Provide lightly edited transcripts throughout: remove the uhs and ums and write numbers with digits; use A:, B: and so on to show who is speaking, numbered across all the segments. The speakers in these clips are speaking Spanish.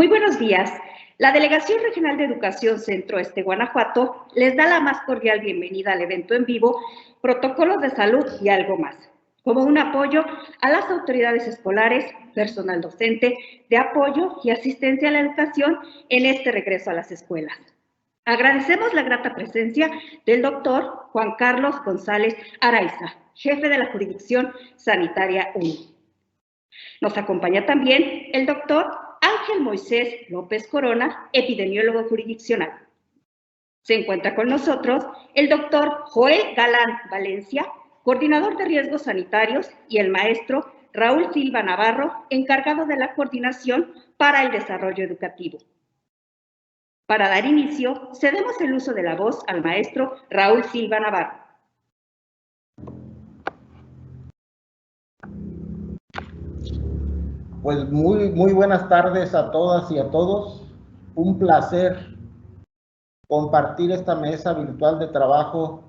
A: Muy buenos días. La Delegación Regional de Educación Centro-Este Guanajuato les da la más cordial bienvenida al evento en vivo, Protocolos de Salud y algo más, como un apoyo a las autoridades escolares, personal docente, de apoyo y asistencia a la educación en este regreso a las escuelas. Agradecemos la grata presencia del doctor Juan Carlos González Araiza, jefe de la Jurisdicción Sanitaria 1. Nos acompaña también el doctor Ángel Moisés López Corona, epidemiólogo jurisdiccional. Se encuentra con nosotros el doctor Joel Galán Valencia, coordinador de riesgos sanitarios, y el maestro Raúl Silva Navarro, encargado de la coordinación para el desarrollo educativo. Para dar inicio, cedemos el uso de la voz al maestro Raúl Silva Navarro.
B: Pues muy buenas tardes a todas y a todos. Un placer compartir esta mesa virtual de trabajo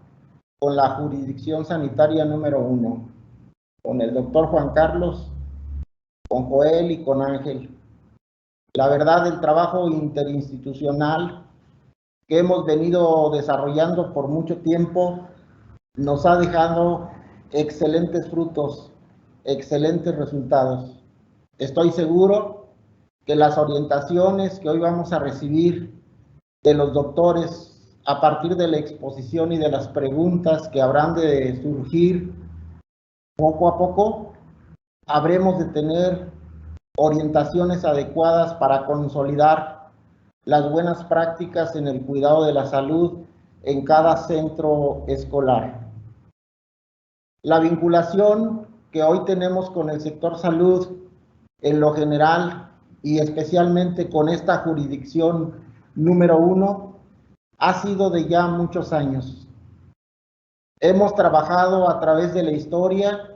B: con la Jurisdicción Sanitaria número 1, con el doctor Juan Carlos, con Joel y con Ángel. La verdad, el trabajo interinstitucional que hemos venido desarrollando por mucho tiempo nos ha dejado excelentes frutos, excelentes resultados. Estoy seguro que las orientaciones que hoy vamos a recibir de los doctores a partir de la exposición y de las preguntas que habrán de surgir poco a poco, habremos de tener orientaciones adecuadas para consolidar las buenas prácticas en el cuidado de la salud en cada centro escolar. La vinculación que hoy tenemos con el sector salud en lo general y especialmente con esta jurisdicción número 1 ha sido de ya muchos años. Hemos trabajado a través de la historia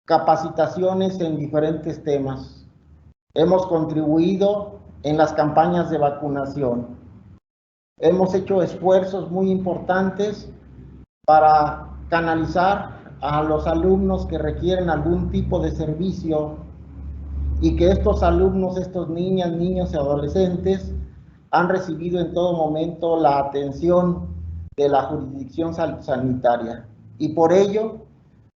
B: capacitaciones en diferentes temas. Hemos contribuido en las campañas de vacunación. Hemos hecho esfuerzos muy importantes para canalizar a los alumnos que requieren algún tipo de servicio y que estos alumnos, estos niñas, niños y adolescentes han recibido en todo momento la atención de la jurisdicción sanitaria. Y por ello,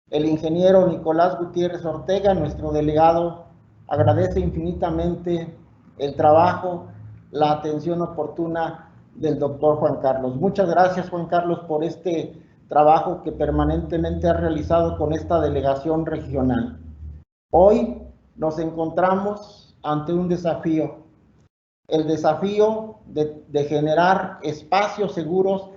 B: el ingeniero Nicolás Gutiérrez Ortega, nuestro delegado, agradece infinitamente el trabajo, la atención oportuna del doctor Juan Carlos. Muchas gracias, Juan Carlos, por este trabajo que permanentemente ha realizado con esta delegación regional. Hoy nos encontramos ante un desafío, el desafío de generar espacios seguros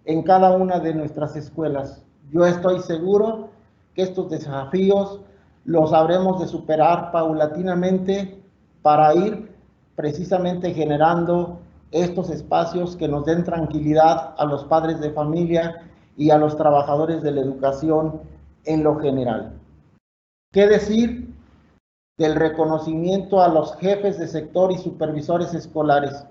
B: en cada una de nuestras escuelas. Yo estoy seguro que estos desafíos los habremos de superar paulatinamente para ir precisamente generando estos espacios que nos den tranquilidad a los padres de familia y a los trabajadores de la educación en lo general. ¿Qué decir del reconocimiento a los jefes de sector y supervisores escolares,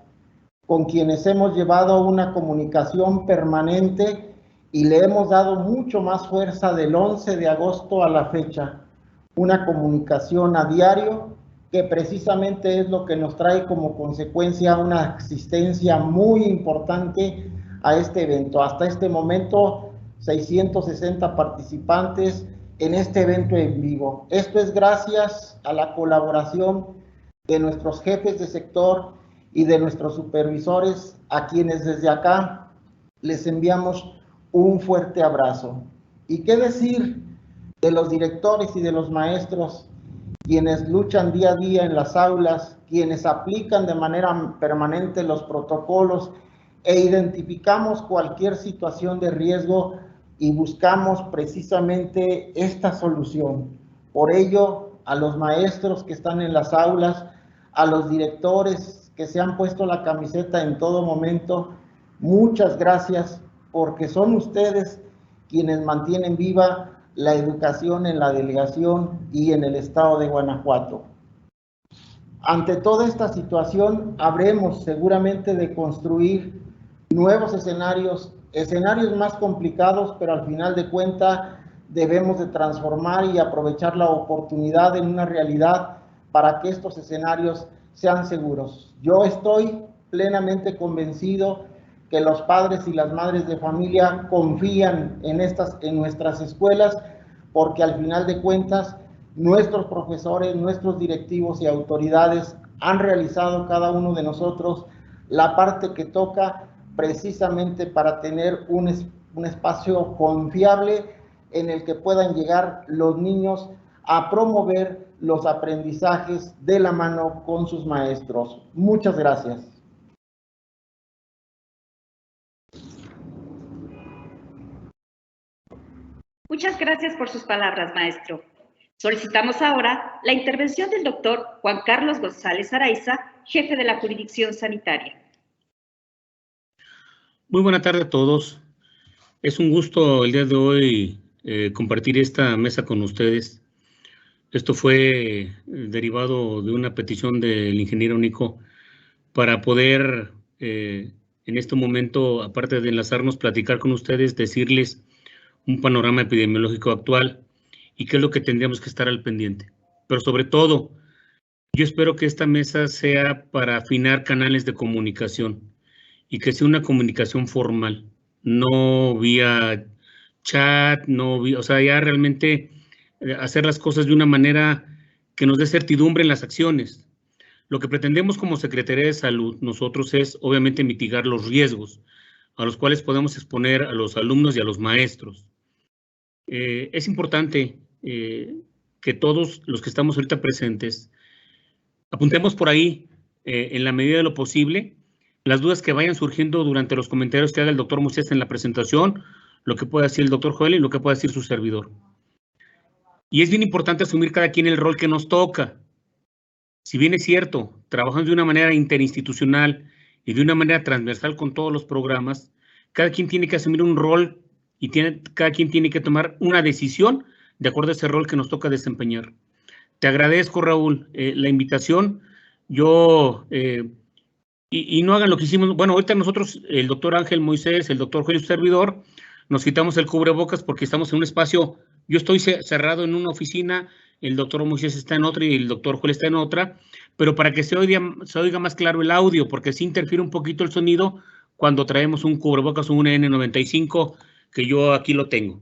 B: con quienes hemos llevado una comunicación permanente y le hemos dado mucho más fuerza del 11 de agosto a la fecha? Una comunicación a diario que precisamente es lo que nos trae como consecuencia una asistencia muy importante a este evento. Hasta este momento, 660 participantes en este evento en vivo. Esto es gracias a la colaboración de nuestros jefes de sector y de nuestros supervisores, a quienes desde acá les enviamos un fuerte abrazo. ¿Y qué decir de los directores y de los maestros, quienes luchan día a día en las aulas, quienes aplican de manera permanente los protocolos e identificamos cualquier situación de riesgo y buscamos precisamente esta solución? Por ello, a los maestros que están en las aulas, a los directores que se han puesto la camiseta en todo momento, muchas gracias, porque son ustedes quienes mantienen viva la educación en la delegación y en el estado de Guanajuato. Ante toda esta situación, habremos seguramente de construir nuevos escenarios más complicados, pero al final de cuentas debemos de transformar y aprovechar la oportunidad en una realidad para que estos escenarios sean seguros. Yo estoy plenamente convencido que los padres y las madres de familia confían en nuestras escuelas, porque al final de cuentas nuestros profesores, nuestros directivos y autoridades han realizado cada uno de nosotros la parte que toca precisamente para tener un espacio confiable en el que puedan llegar los niños a promover los aprendizajes de la mano con sus maestros. Muchas gracias.
A: Muchas gracias por sus palabras, maestro. Solicitamos ahora la intervención del doctor Juan Carlos González Araiza, jefe de la jurisdicción sanitaria.
C: Muy buena tarde a todos. Es un gusto el día de hoy compartir esta mesa con ustedes. Esto fue derivado de una petición del ingeniero Nico para poder en este momento, aparte de enlazarnos, platicar con ustedes, decirles un panorama epidemiológico actual y qué es lo que tendríamos que estar al pendiente. Pero sobre todo, yo espero que esta mesa sea para afinar canales de comunicación y que sea una comunicación formal, no vía chat, o sea, ya realmente hacer las cosas de una manera que nos dé certidumbre en las acciones. Lo que pretendemos como Secretaría de Salud nosotros es obviamente mitigar los riesgos a los cuales podemos exponer a los alumnos y a los maestros. Es importante que todos los que estamos ahorita presentes apuntemos por ahí, en la medida de lo posible, las dudas que vayan surgiendo durante los comentarios que haga el doctor Moisés en la presentación, lo que pueda decir el doctor Joel y lo que pueda decir su servidor. Y es bien importante asumir cada quien el rol que nos toca. Si bien es cierto, trabajando de una manera interinstitucional y de una manera transversal con todos los programas, cada quien tiene que asumir un rol y cada quien tiene que tomar una decisión de acuerdo a ese rol que nos toca desempeñar. Te agradezco, Raúl, la invitación. Yo, y no hagan lo que hicimos. Bueno, ahorita nosotros, el doctor Ángel Moisés, el doctor Joel y su servidor, nos quitamos el cubrebocas porque estamos en un espacio. Yo estoy cerrado en una oficina, el doctor Moisés está en otra y el doctor Joel está en otra, pero para que se oiga más claro el audio, porque sí interfiere un poquito el sonido cuando traemos un cubrebocas o un N95, que yo aquí lo tengo.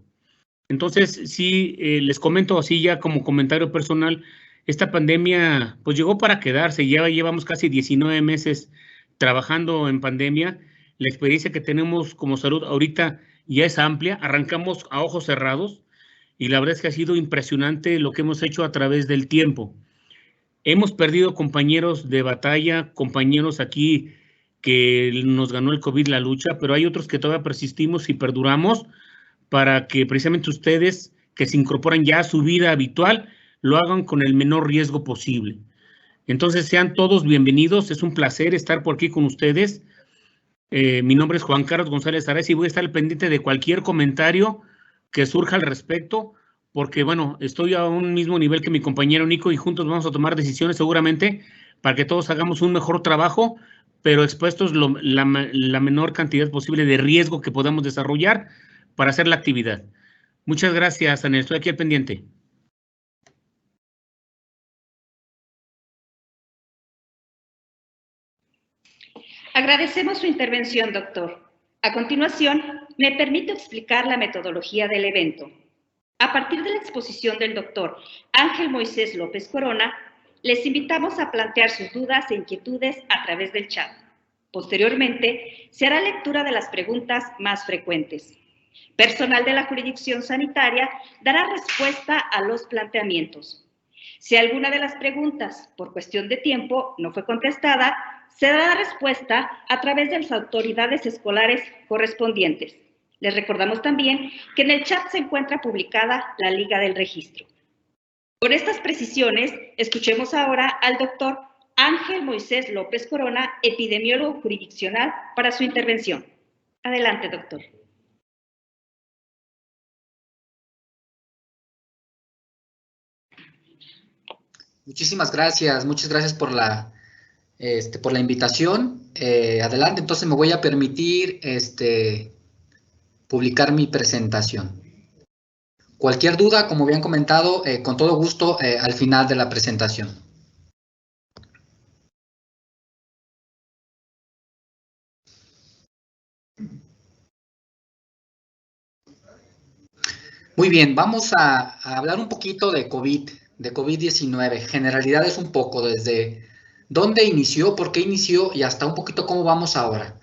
C: Entonces, sí, les comento así ya como comentario personal, esta pandemia pues llegó para quedarse, ya llevamos casi 19 meses trabajando en pandemia, la experiencia que tenemos como salud ahorita ya es amplia, arrancamos a ojos cerrados y la verdad es que ha sido impresionante lo que hemos hecho a través del tiempo. Hemos perdido compañeros de batalla, compañeros aquí que nos ganó el COVID la lucha, pero hay otros que todavía persistimos y perduramos para que precisamente ustedes que se incorporan ya a su vida habitual lo hagan con el menor riesgo posible. Entonces sean todos bienvenidos, es un placer estar por aquí con ustedes. Mi nombre es Juan Carlos González Araiza y voy a estar al pendiente de cualquier comentario que surja al respecto, porque bueno, estoy a un mismo nivel que mi compañero Nico y juntos vamos a tomar decisiones seguramente para que todos hagamos un mejor trabajo, pero expuestos la menor cantidad posible de riesgo que podamos desarrollar para hacer la actividad. Muchas gracias, Anel. Estoy aquí al pendiente.
A: Agradecemos su intervención, doctor. A continuación, me permito explicar la metodología del evento. A partir de la exposición del doctor Ángel Moisés López Corona, les invitamos a plantear sus dudas e inquietudes a través del chat. Posteriormente, se hará lectura de las preguntas más frecuentes. Personal de la jurisdicción sanitaria dará respuesta a los planteamientos. Si alguna de las preguntas, por cuestión de tiempo, no fue contestada, se dará respuesta a través de las autoridades escolares correspondientes. Les recordamos también que en el chat se encuentra publicada la liga del registro. Con estas precisiones, escuchemos ahora al doctor Ángel Moisés López Corona, epidemiólogo jurisdiccional, para su intervención. Adelante, doctor.
D: Muchísimas gracias, muchas gracias por la invitación. Adelante, entonces me voy a permitir publicar mi presentación. Cualquier duda, como habían comentado, con todo gusto al final de la presentación. Muy bien, vamos a hablar un poquito de COVID-19, generalidades un poco desde dónde inició, por qué inició y hasta un poquito cómo vamos ahora.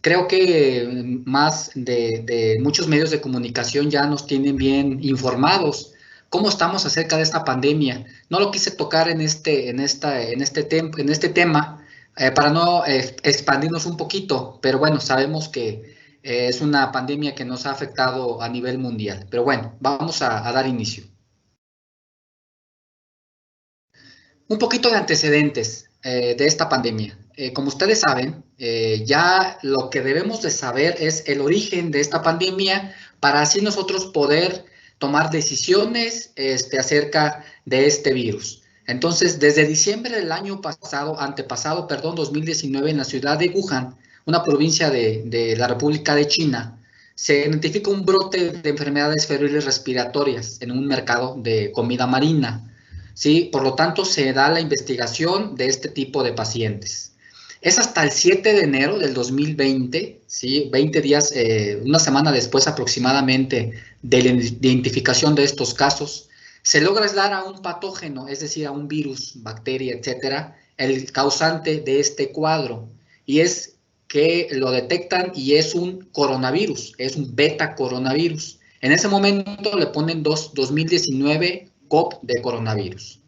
D: Creo que más de muchos medios de comunicación ya nos tienen bien informados cómo estamos acerca de esta pandemia. No lo quise tocar en este tema para no expandirnos un poquito, pero bueno, sabemos que es una pandemia que nos ha afectado a nivel mundial. Pero bueno, vamos a dar inicio. Un poquito de antecedentes de esta pandemia. Como ustedes saben, ya lo que debemos de saber es el origen de esta pandemia para así nosotros poder tomar decisiones acerca de este virus. Entonces, desde diciembre del año antepasado, 2019, en la ciudad de Wuhan, una provincia de la República de China, se identifica un brote de enfermedades febriles respiratorias en un mercado de comida marina. ¿Sí? Por lo tanto, se da la investigación de este tipo de pacientes. Es hasta el 7 de enero del 2020, ¿sí? 20 días, una semana después aproximadamente de la identificación de estos casos, se logra aislar a un patógeno, es decir, a un virus, bacteria, etcétera, el causante de este cuadro. Y es que lo detectan y es un coronavirus, es un beta coronavirus. En ese momento le ponen 2019 COP de coronavirus.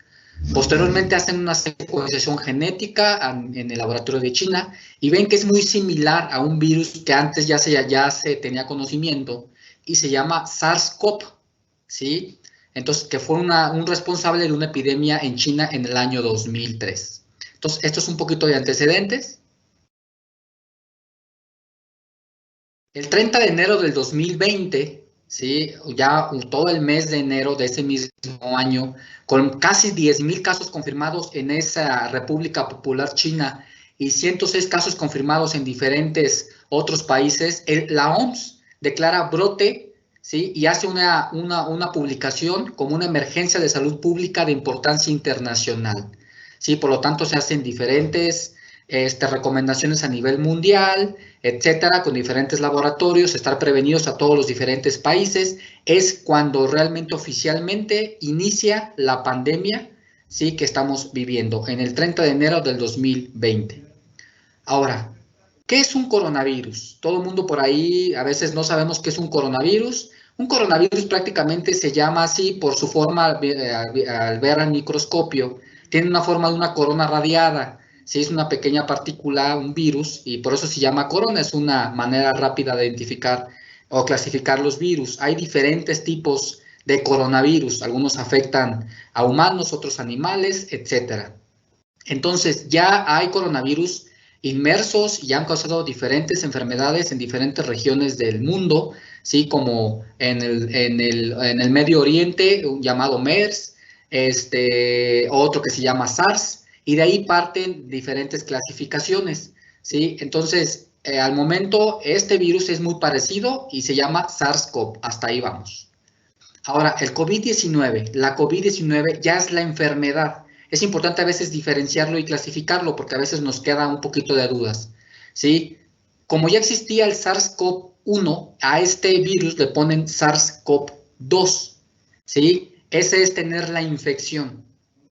D: Posteriormente hacen una secuenciación genética en el laboratorio de China y ven que es muy similar a un virus que antes ya se tenía conocimiento y se llama SARS-CoV, ¿sí? Entonces, que fue un responsable de una epidemia en China en el año 2003. Entonces, esto es un poquito de antecedentes. El 30 de enero del 2020, ¿sí? Ya todo el mes de enero de ese mismo año, con casi 10,000 casos confirmados en esa República Popular China y 106 casos confirmados en diferentes otros países, la OMS declara brote, ¿sí? Y hace una publicación como una emergencia de salud pública de importancia internacional, ¿sí? Por lo tanto, se hacen diferentes recomendaciones a nivel mundial, etcétera, con diferentes laboratorios, estar prevenidos a todos los diferentes países. Es cuando realmente oficialmente inicia la pandemia, ¿sí? Que estamos viviendo en el 30 de enero del 2020. Ahora, ¿qué es un coronavirus? Todo el mundo por ahí a veces no sabemos qué es un coronavirus. Un coronavirus prácticamente se llama así por su forma al ver al microscopio. Tiene una forma de una corona radiada. Sí, es una pequeña partícula, un virus, y por eso se llama corona. Es una manera rápida de identificar o clasificar los virus. Hay diferentes tipos de coronavirus. Algunos afectan a humanos, otros animales, etcétera. Entonces, ya hay coronavirus inmersos y han causado diferentes enfermedades en diferentes regiones del mundo, ¿sí? Como en el Medio Oriente, un llamado MERS, otro que se llama SARS, y de ahí parten diferentes clasificaciones, ¿sí? Entonces, al momento, este virus es muy parecido y se llama SARS-CoV. Hasta ahí vamos. Ahora, el COVID-19, la COVID-19 ya es la enfermedad. Es importante a veces diferenciarlo y clasificarlo porque a veces nos queda un poquito de dudas, ¿sí? Como ya existía el SARS-CoV-1, a este virus le ponen SARS-CoV-2, ¿sí? Ese es tener la infección,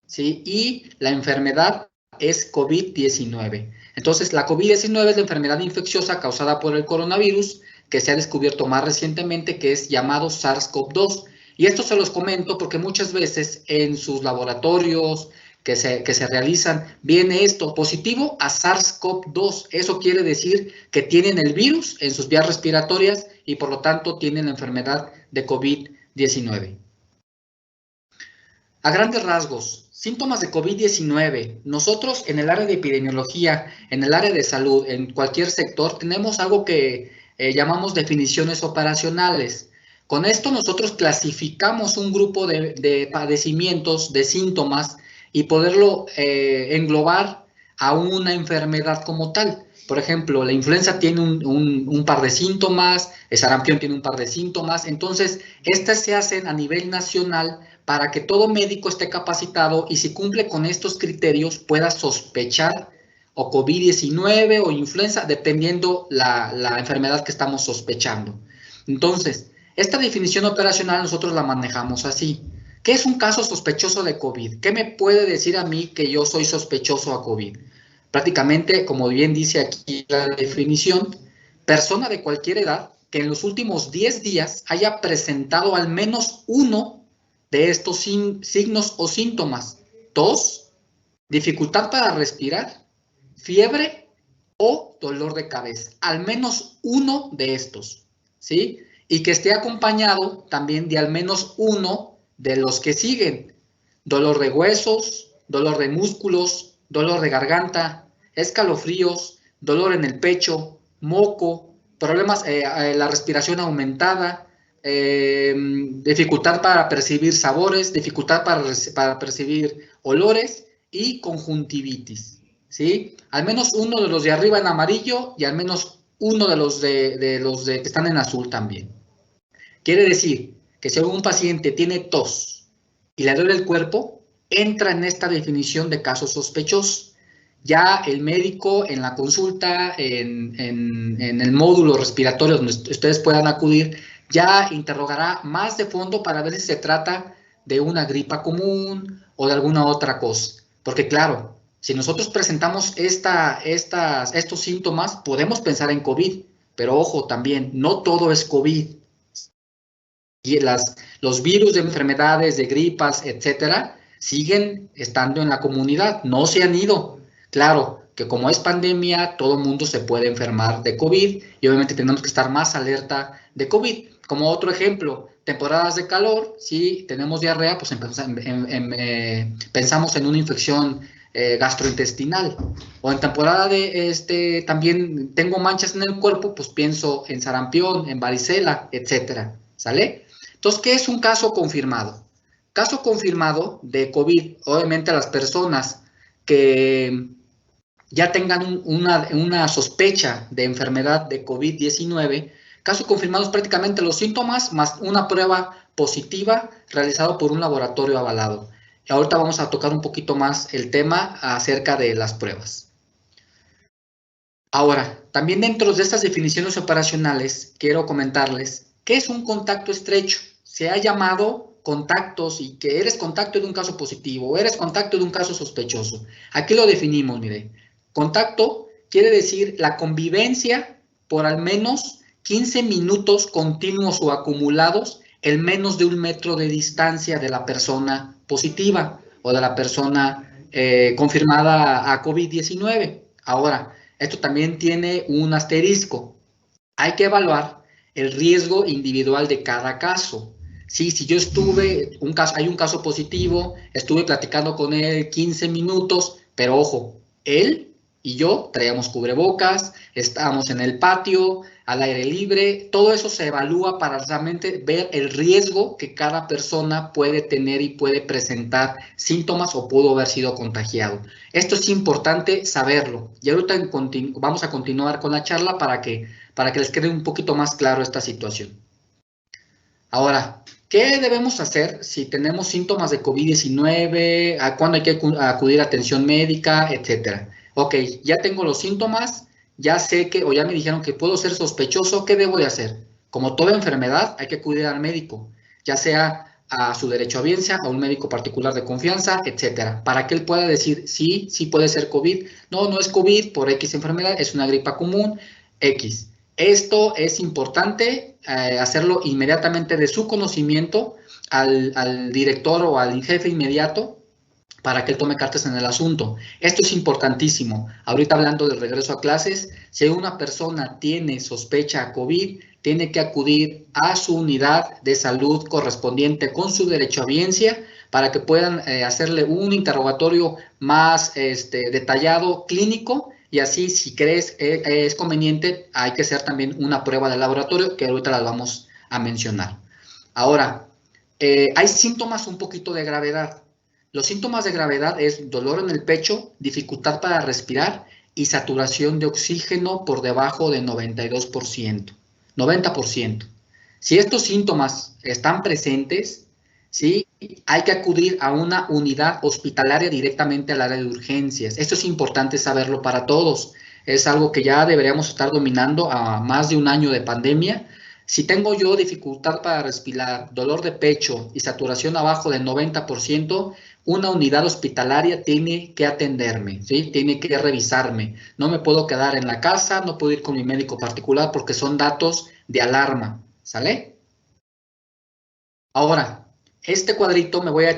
D: ¿sí? Y la enfermedad es COVID-19. Entonces, la COVID-19 es la enfermedad infecciosa causada por el coronavirus que se ha descubierto más recientemente, que es llamado SARS-CoV-2. Y esto se los comento porque muchas veces en sus laboratorios que se realizan, viene esto positivo a SARS-CoV-2. Eso quiere decir que tienen el virus en sus vías respiratorias y por lo tanto tienen la enfermedad de COVID-19. A grandes rasgos, síntomas de COVID-19. Nosotros en el área de epidemiología, en el área de salud, en cualquier sector, tenemos algo que llamamos definiciones operacionales. Con esto nosotros clasificamos un grupo de padecimientos, de síntomas, y poderlo englobar a una enfermedad como tal. Por ejemplo, la influenza tiene un par de síntomas, el sarampión tiene un par de síntomas, entonces estas se hacen a nivel nacional para que todo médico esté capacitado y si cumple con estos criterios pueda sospechar o COVID-19 o influenza, dependiendo la enfermedad que estamos sospechando. Entonces, Esta definición operacional nosotros la manejamos así. ¿Qué es un caso sospechoso de COVID? ¿Qué me puede decir a mí que yo soy sospechoso a COVID? Prácticamente, como bien dice aquí la definición, persona de cualquier edad que en los últimos 10 días haya presentado al menos uno de estos signos o síntomas: tos, dificultad para respirar, fiebre o dolor de cabeza. Al menos uno de estos, ¿sí? Y que esté acompañado también de al menos uno de los que siguen: dolor de huesos, dolor de músculos, dolor de garganta, escalofríos, dolor en el pecho, moco, problemas, la respiración aumentada, dificultad para percibir sabores, dificultad para percibir olores y conjuntivitis, ¿sí? Al menos uno de los de arriba en amarillo y al menos uno de los que están en azul también. Quiere decir que si algún paciente tiene tos y le duele el cuerpo, entra en esta definición de casos sospechosos. Ya el médico en la consulta, en el módulo respiratorio donde ustedes puedan acudir, ya interrogará más de fondo para ver si se trata de una gripa común o de alguna otra cosa. Porque claro, si nosotros presentamos estos síntomas, podemos pensar en COVID, pero ojo también, no todo es COVID. Y los virus de enfermedades, de gripas, etcétera, siguen estando en la comunidad, no se han ido. Claro que como es pandemia, todo el mundo se puede enfermar de COVID y obviamente tenemos que estar más alerta de COVID. Como otro ejemplo, temporadas de calor, si tenemos diarrea, pues pensamos en una infección gastrointestinal. O en temporada de también tengo manchas en el cuerpo, pues pienso en sarampión, en varicela, etcétera. ¿Sale? Entonces, ¿qué es un caso confirmado? Caso confirmado de COVID, obviamente las personas que ya tengan una sospecha de enfermedad de COVID-19, caso confirmado es prácticamente los síntomas más una prueba positiva realizada por un laboratorio avalado. Y ahorita vamos a tocar un poquito más el tema acerca de las pruebas. Ahora, también dentro de estas definiciones operacionales, quiero comentarles qué es un contacto estrecho. Se ha llamado contactos y que eres contacto de un caso positivo o eres contacto de un caso sospechoso. Aquí lo definimos, mire. Contacto quiere decir la convivencia por al menos 15 minutos continuos o acumulados en menos de 1 metro de distancia de la persona positiva o de la persona confirmada a COVID-19. Ahora, esto también tiene un asterisco. Hay que evaluar el riesgo individual de cada caso. Sí, si yo hay un caso positivo, estuve platicando con él 15 minutos, pero ojo, él y yo traíamos cubrebocas, estábamos en el patio, al aire libre, todo eso se evalúa para realmente ver el riesgo que cada persona puede tener y puede presentar síntomas o pudo haber sido contagiado. Esto es importante saberlo. Y ahorita vamos a continuar con la charla para que les quede un poquito más claro esta situación. Ahora, ¿qué debemos hacer si tenemos síntomas de COVID-19? ¿A cuándo hay que acudir a atención médica, etcétera? Ok, ya tengo los síntomas, ya sé que, o ya me dijeron que puedo ser sospechoso, ¿qué debo de hacer? Como toda enfermedad, hay que acudir al médico, ya sea a su derechohabiencia, a un médico particular de confianza, etcétera, para que él pueda decir, sí, sí puede ser COVID, no es COVID por X enfermedad, es una gripa común, X. Esto es importante hacerlo inmediatamente de su conocimiento al director o al jefe inmediato para que él tome cartas en el asunto. Esto es importantísimo. Ahorita hablando del regreso a clases, si una persona tiene sospecha a COVID, tiene que acudir a su unidad de salud correspondiente con su derechohabiencia para que puedan hacerle un interrogatorio más detallado, clínico, y así, si crees es conveniente, hay que hacer también una prueba de laboratorio, que ahorita las vamos a mencionar. Ahora, hay síntomas un poquito de gravedad. Los síntomas de gravedad es dolor en el pecho, dificultad para respirar y saturación de oxígeno por debajo de 92%, 90%. Si estos síntomas están presentes, ¿sí?, hay que acudir a una unidad hospitalaria directamente al área de urgencias. Esto es importante saberlo para todos. Es algo que ya deberíamos estar dominando a más de 1 año de pandemia. Si tengo yo dificultad para respirar, dolor de pecho y saturación abajo del 90%, una unidad hospitalaria tiene que atenderme, ¿sí? Tiene que revisarme. No me puedo quedar en la casa, no puedo ir con mi médico particular porque son datos de alarma, ¿sale? Ahora, este cuadrito me voy a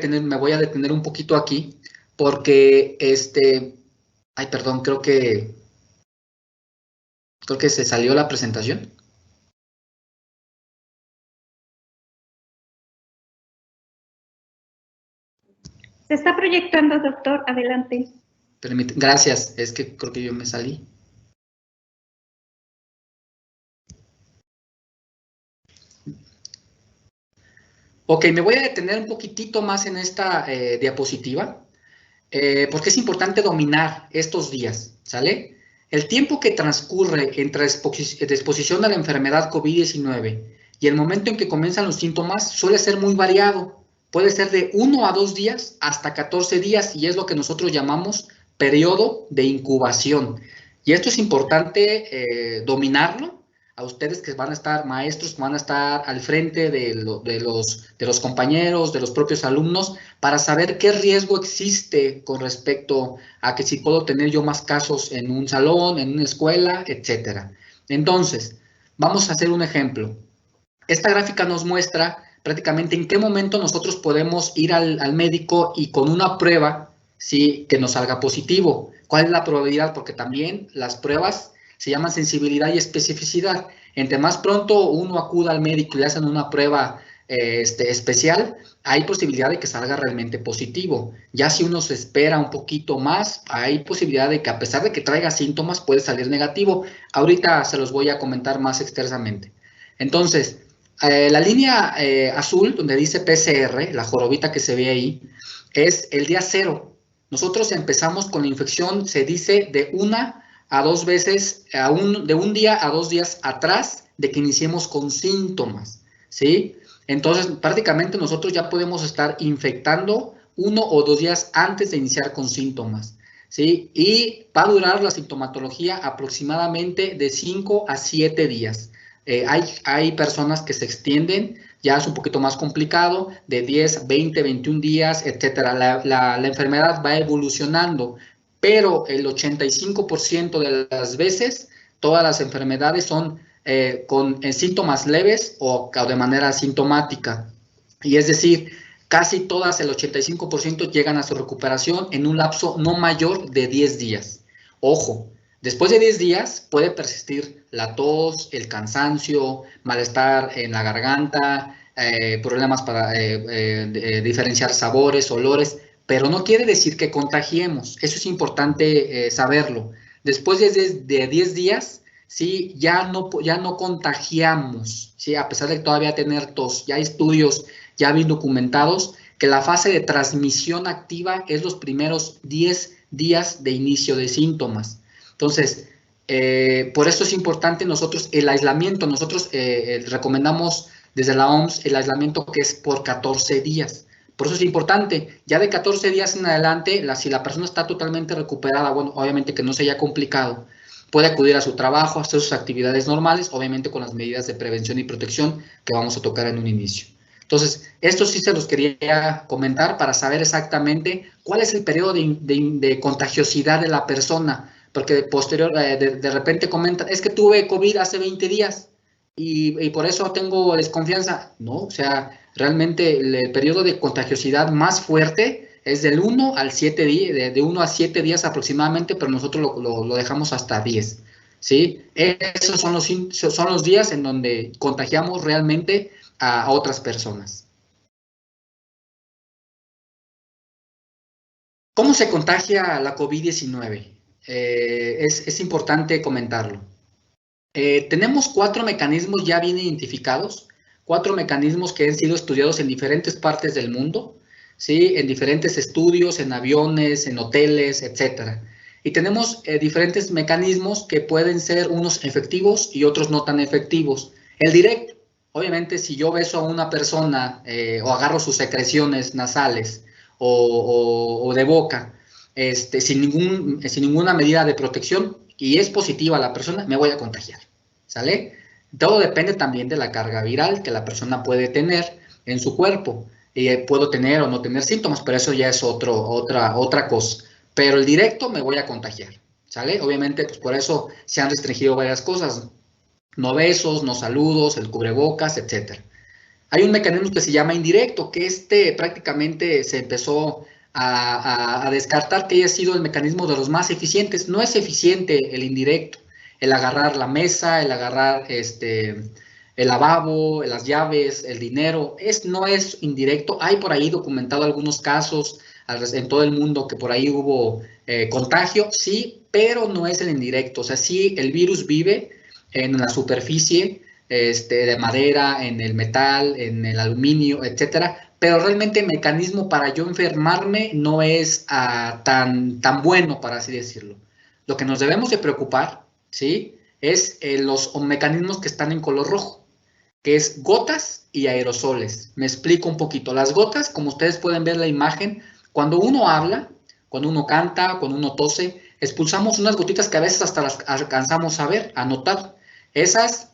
D: detener un poquito aquí porque ay, perdón, creo que se salió la presentación.
A: Se está proyectando, doctor. Adelante.
D: Gracias, es que creo que yo me salí. Ok, me voy a detener un poquitito más en esta diapositiva, porque es importante dominar estos días, ¿sale? El tiempo que transcurre entre exposición a la enfermedad COVID-19 y el momento en que comienzan los síntomas suele ser muy variado. Puede ser de 1 a 2 días hasta 14 días y es lo que nosotros llamamos periodo de incubación. Y esto es importante dominarlo. A ustedes que van a estar maestros, que van a estar al frente de los compañeros, de los propios alumnos, para saber qué riesgo existe con respecto a que si puedo tener yo más casos en un salón, en una escuela, etcétera. Entonces, vamos a hacer un ejemplo. Esta gráfica nos muestra prácticamente en qué momento nosotros podemos ir al médico y con una prueba, ¿sí?, que nos salga positivo. ¿Cuál es la probabilidad? Porque también las pruebas se llaman sensibilidad y especificidad. Entre más pronto uno acuda al médico y le hacen una prueba especial, hay posibilidad de que salga realmente positivo. Ya si uno se espera un poquito más, hay posibilidad de que a pesar de que traiga síntomas, puede salir negativo. Ahorita se los voy a comentar más extensamente. Entonces, la línea azul, donde dice PCR, la jorobita que se ve ahí, es el día 0. Nosotros empezamos con la infección, se dice, de 1 a 2 veces, de un día a 2 días atrás de que iniciemos con síntomas, ¿sí? Entonces, prácticamente nosotros ya podemos estar infectando 1 o 2 días antes de iniciar con síntomas, ¿sí? Y va a durar la sintomatología aproximadamente de 5 a 7 días. Hay personas que se extienden, ya es un poquito más complicado, de 10, 20, 21 días, etcétera. La enfermedad va evolucionando, pero el 85% de las veces, todas las enfermedades son con síntomas leves o de manera asintomática. Y es decir, casi todas, el 85%, llegan a su recuperación en un lapso no mayor de 10 días. Ojo, después de 10 días puede persistir la tos, el cansancio, malestar en la garganta, problemas para diferenciar sabores, olores, pero no quiere decir que contagiemos. Eso es importante saberlo. Después de 10 días, ¿sí?, ya no contagiamos, ¿sí?, a pesar de todavía tener tos. Ya hay estudios ya bien documentados que la fase de transmisión activa es los primeros 10 días de inicio de síntomas. Entonces, por eso es importante nosotros el aislamiento. Nosotros recomendamos desde la OMS el aislamiento que es por 14 días. Por eso es importante, ya de 14 días en adelante, si la persona está totalmente recuperada, bueno, obviamente que no se haya complicado, puede acudir a su trabajo, hacer sus actividades normales, obviamente con las medidas de prevención y protección que vamos a tocar en un inicio. Entonces, esto sí se los quería comentar para saber exactamente cuál es el periodo de contagiosidad de la persona, porque posterior, de repente comentan, es que tuve COVID hace 20 días y por eso tengo desconfianza. No, o sea, realmente el periodo de contagiosidad más fuerte es del 1 al 7 días, de 1 a 7 días aproximadamente, pero nosotros lo dejamos hasta 10, ¿sí? Esos son los días en donde contagiamos realmente a otras personas. ¿Cómo se contagia la COVID-19? Es importante comentarlo. Tenemos 4 mecanismos ya bien identificados, 4 mecanismos que han sido estudiados en diferentes partes del mundo, ¿sí?, en diferentes estudios, en aviones, en hoteles, etcétera. Y tenemos diferentes mecanismos que pueden ser unos efectivos y otros no tan efectivos. El directo, obviamente, si yo beso a una persona o agarro sus secreciones nasales o de boca, sin ninguna medida de protección, y es positiva la persona, me voy a contagiar, ¿sale? Todo depende también de la carga viral que la persona puede tener en su cuerpo. Puedo tener o no tener síntomas, pero eso ya es otra cosa. Pero el directo me voy a contagiar, ¿sale? Obviamente, pues por eso se han restringido varias cosas. No besos, no saludos, el cubrebocas, etc. Hay un mecanismo que se llama indirecto, que prácticamente se empezó a descartar que haya sido el mecanismo de los más eficientes. No es eficiente el indirecto, el agarrar la mesa, el agarrar el lavabo, las llaves, el dinero, no es indirecto. Hay por ahí documentado algunos casos en todo el mundo que por ahí hubo contagio, sí, pero no es el indirecto. O sea, sí, el virus vive en la superficie de madera, en el metal, en el aluminio, etcétera, pero realmente el mecanismo para yo enfermarme no es tan bueno, para así decirlo. Lo que nos debemos de preocupar, ¿sí?, es los mecanismos que están en color rojo, que es gotas y aerosoles. Me explico un poquito. Las gotas, como ustedes pueden ver la imagen, cuando uno habla, cuando uno canta, cuando uno tose, expulsamos unas gotitas que a veces hasta las alcanzamos a ver, a notar. Esas,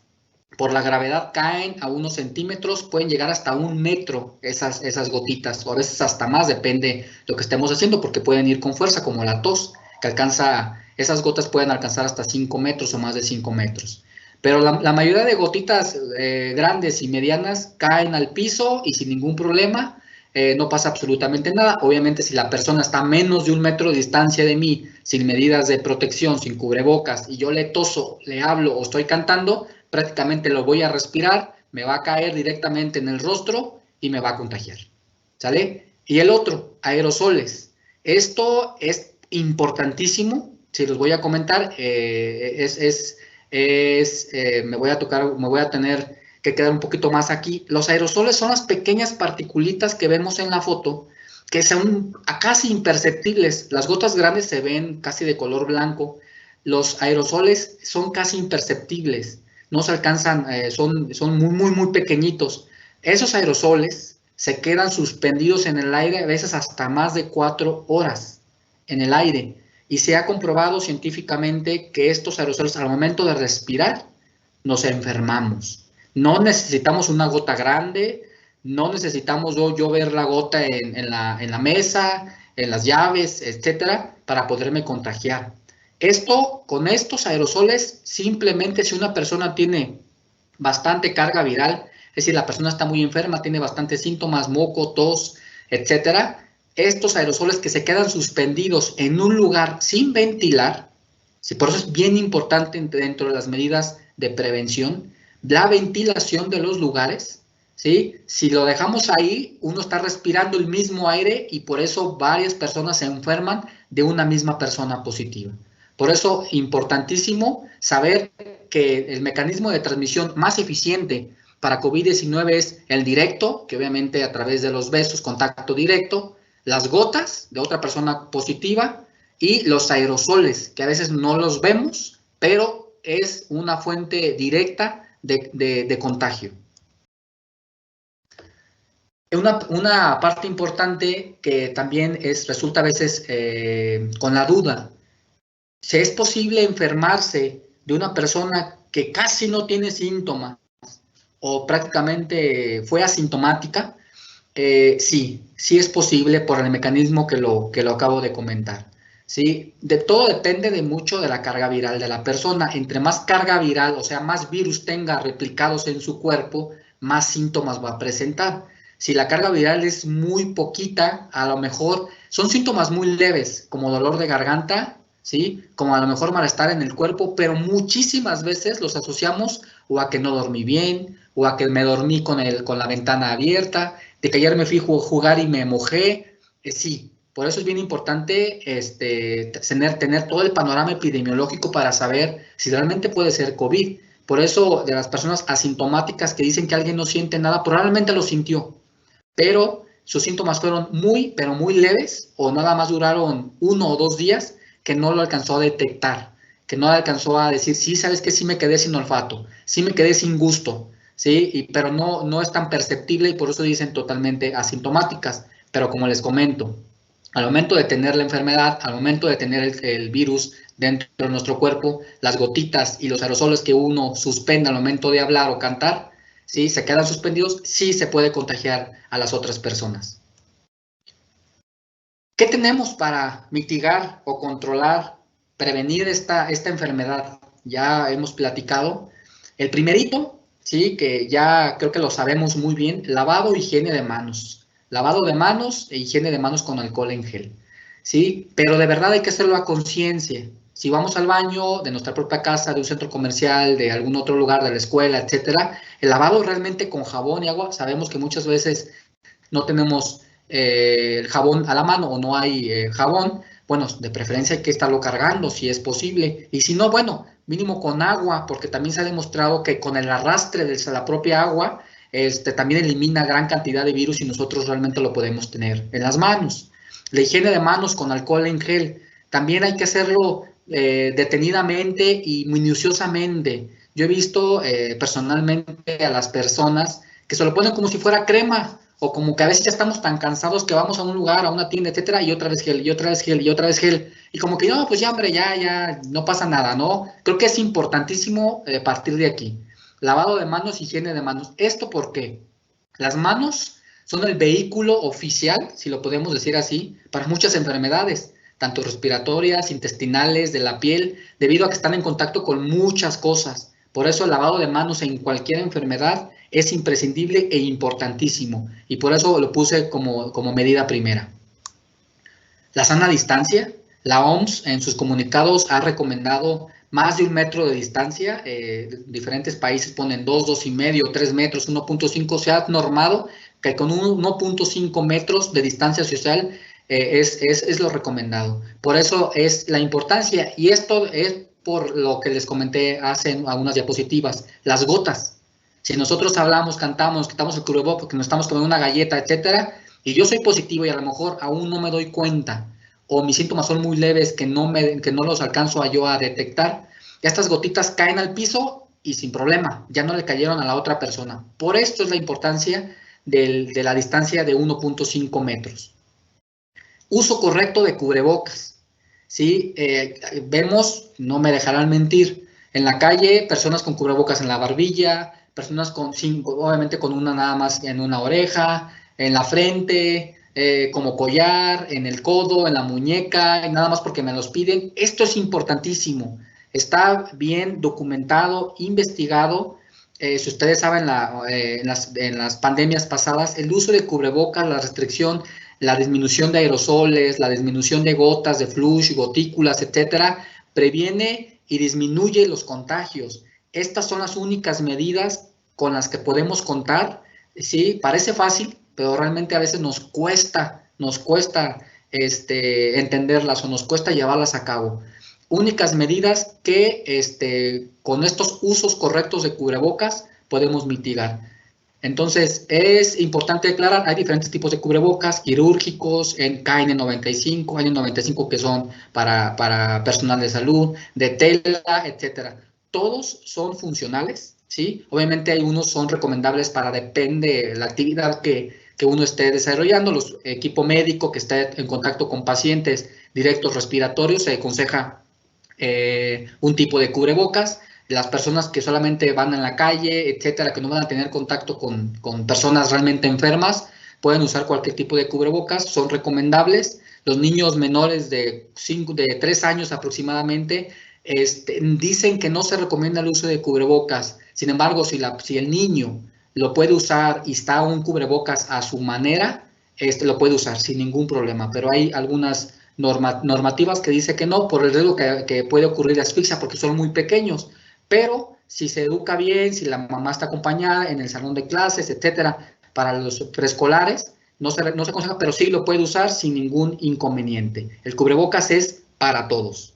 D: por la gravedad, caen a unos centímetros, pueden llegar hasta 1 metro esas gotitas, o a veces hasta más, depende de lo que estemos haciendo, porque pueden ir con fuerza, como la tos, que esas gotas pueden alcanzar hasta 5 metros o más de 5 metros. Pero la mayoría de gotitas grandes y medianas caen al piso y sin ningún problema, no pasa absolutamente nada. Obviamente, si la persona está a menos de 1 metro de distancia de mí, sin medidas de protección, sin cubrebocas, y yo le toso, le hablo o estoy cantando, prácticamente lo voy a respirar, me va a caer directamente en el rostro y me va a contagiar, ¿sale? Y el otro, aerosoles. Esto es importantísimo, si los voy a comentar, me voy a tener que quedar un poquito más aquí. Los aerosoles son las pequeñas partículitas que vemos en la foto, que son casi imperceptibles. Las gotas grandes se ven casi de color blanco. Los aerosoles son casi imperceptibles. No se alcanzan, son muy pequeñitos. Esos aerosoles se quedan suspendidos en el aire, a veces hasta más de 4 horas en el aire. Y se ha comprobado científicamente que estos aerosoles, al momento de respirar, nos enfermamos. No necesitamos una gota grande, no necesitamos yo ver la gota en la mesa, en las llaves, etcétera, para poderme contagiar. Con estos aerosoles, simplemente si una persona tiene bastante carga viral, es decir, la persona está muy enferma, tiene bastantes síntomas, moco, tos, etcétera, estos aerosoles que se quedan suspendidos en un lugar sin ventilar, ¿sí? Por eso es bien importante dentro de las medidas de prevención, la ventilación de los lugares, ¿sí? Si lo dejamos ahí, uno está respirando el mismo aire y por eso varias personas se enferman de una misma persona positiva. Por eso, importantísimo saber que el mecanismo de transmisión más eficiente para COVID-19 es el directo, que obviamente a través de los besos, contacto directo, las gotas de otra persona positiva y los aerosoles, que a veces no los vemos, pero es una fuente directa de contagio. Una parte importante que también resulta a veces con la duda, si es posible enfermarse de una persona que casi no tiene síntomas o prácticamente fue asintomática. Sí es posible por el mecanismo que lo acabo de comentar. ¿Sí? Todo depende mucho de la carga viral de la persona. Entre más carga viral, o sea, más virus tenga replicados en su cuerpo, más síntomas va a presentar. Si la carga viral es muy poquita, a lo mejor son síntomas muy leves, como dolor de garganta, ¿sí? Como a lo mejor malestar en el cuerpo, pero muchísimas veces los asociamos o a que no dormí bien, o a que me dormí con la ventana abierta, de que ayer me fui a jugar y me mojé. Sí, por eso es bien importante tener todo el panorama epidemiológico para saber si realmente puede ser COVID. Por eso, de las personas asintomáticas que dicen que alguien no siente nada, probablemente lo sintió, pero sus síntomas fueron pero muy leves, o nada más duraron 1 o 2 días, que no lo alcanzó a detectar, que no alcanzó a decir, sí, sabes que sí me quedé sin olfato, sí me quedé sin gusto, ¿sí? Pero no es tan perceptible y por eso dicen totalmente asintomáticas. Pero como les comento, Al momento de tener la enfermedad, al momento de tener el virus dentro de nuestro cuerpo, las gotitas y los aerosoles que uno suspende al momento de hablar o cantar, ¿sí? Se quedan suspendidos, sí se puede contagiar a las otras personas. ¿Qué tenemos para mitigar o controlar, prevenir esta enfermedad? Ya hemos platicado. El primerito, ¿sí? Que ya creo que lo sabemos muy bien, lavado, higiene de manos. Lavado de manos e higiene de manos con alcohol en gel, ¿sí? Pero de verdad hay que hacerlo a conciencia. Si vamos al baño de nuestra propia casa, de un centro comercial, de algún otro lugar, de la escuela, etcétera, el lavado realmente con jabón y agua, sabemos que muchas veces no tenemos el jabón a la mano o no hay jabón, bueno, de preferencia hay que estarlo cargando si es posible. Y si no, bueno, mínimo con agua, porque también se ha demostrado que con el arrastre de la propia agua, también elimina gran cantidad de virus y nosotros realmente lo podemos tener en las manos. La higiene de manos con alcohol en gel, también hay que hacerlo detenidamente y minuciosamente. Yo he visto personalmente a las personas que se lo ponen como si fuera crema, o como que a veces ya estamos tan cansados que vamos a un lugar, a una tienda, etcétera, y otra vez gel, y otra vez gel, y otra vez gel, y como que no, pues ya, hombre, ya, no pasa nada, ¿no? Creo que es importantísimo partir de aquí. Lavado de manos, higiene de manos. ¿Esto por qué? Las manos son el vehículo oficial, si lo podemos decir así, para muchas enfermedades, tanto respiratorias, intestinales, de la piel, debido a que están en contacto con muchas cosas. Por eso el lavado de manos en cualquier enfermedad es imprescindible e importantísimo, y por eso lo puse como medida primera. La sana distancia. La OMS en sus comunicados ha recomendado más de 1 metro de distancia. Diferentes países ponen 2, 2,5, 3 metros, 1.5. Se ha normado que con 1.5 metros de distancia social es lo recomendado. Por eso es la importancia, y esto es por lo que les comenté hace algunas diapositivas, las gotas. Si nosotros hablamos, cantamos, quitamos el cubrebocas porque nos estamos comiendo una galleta, etcétera, y yo soy positivo y a lo mejor aún no me doy cuenta, o mis síntomas son muy leves que no los alcanzo yo a detectar, estas gotitas caen al piso y sin problema, ya no le cayeron a la otra persona. Por esto es la importancia de la distancia de 1.5 metros. Uso correcto de cubrebocas. ¿Sí? Vemos, no me dejarán mentir, en la calle, personas con cubrebocas en la barbilla, personas obviamente con una nada más en una oreja, en la frente, como collar, en el codo, en la muñeca, y nada más porque me los piden. Esto es importantísimo. Está bien documentado, investigado. Si ustedes saben, en las pandemias pasadas, el uso de cubrebocas, la restricción, la disminución de aerosoles, la disminución de gotas, de flush, gotículas, etcétera, previene y disminuye los contagios. Estas son las únicas medidas con las que podemos contar. Sí, parece fácil, pero realmente a veces nos cuesta entenderlas o nos cuesta llevarlas a cabo. Únicas medidas que con estos usos correctos de cubrebocas podemos mitigar. Entonces, es importante aclarar, hay diferentes tipos de cubrebocas, quirúrgicos, en KN95, N95 que son para personal de salud, de tela, etcétera. Todos son funcionales, ¿sí? Obviamente hay unos son recomendables depende de la actividad que uno esté desarrollando. Los equipo médico que esté en contacto con pacientes directos respiratorios, se aconseja un tipo de cubrebocas. Las personas que solamente van en la calle, etcétera, que no van a tener contacto con personas realmente enfermas, pueden usar cualquier tipo de cubrebocas, son recomendables. Los niños menores de 3 años aproximadamente dicen que no se recomienda el uso de cubrebocas. Sin embargo, si el niño lo puede usar y está un cubrebocas a su manera, lo puede usar sin ningún problema, pero hay algunas normativas que dice que no, por el riesgo que puede ocurrir de asfixia porque son muy pequeños. Pero si se educa bien, si la mamá está acompañada en el salón de clases, etcétera, para los preescolares, no se aconseja, pero sí lo puede usar sin ningún inconveniente. El cubrebocas es para todos.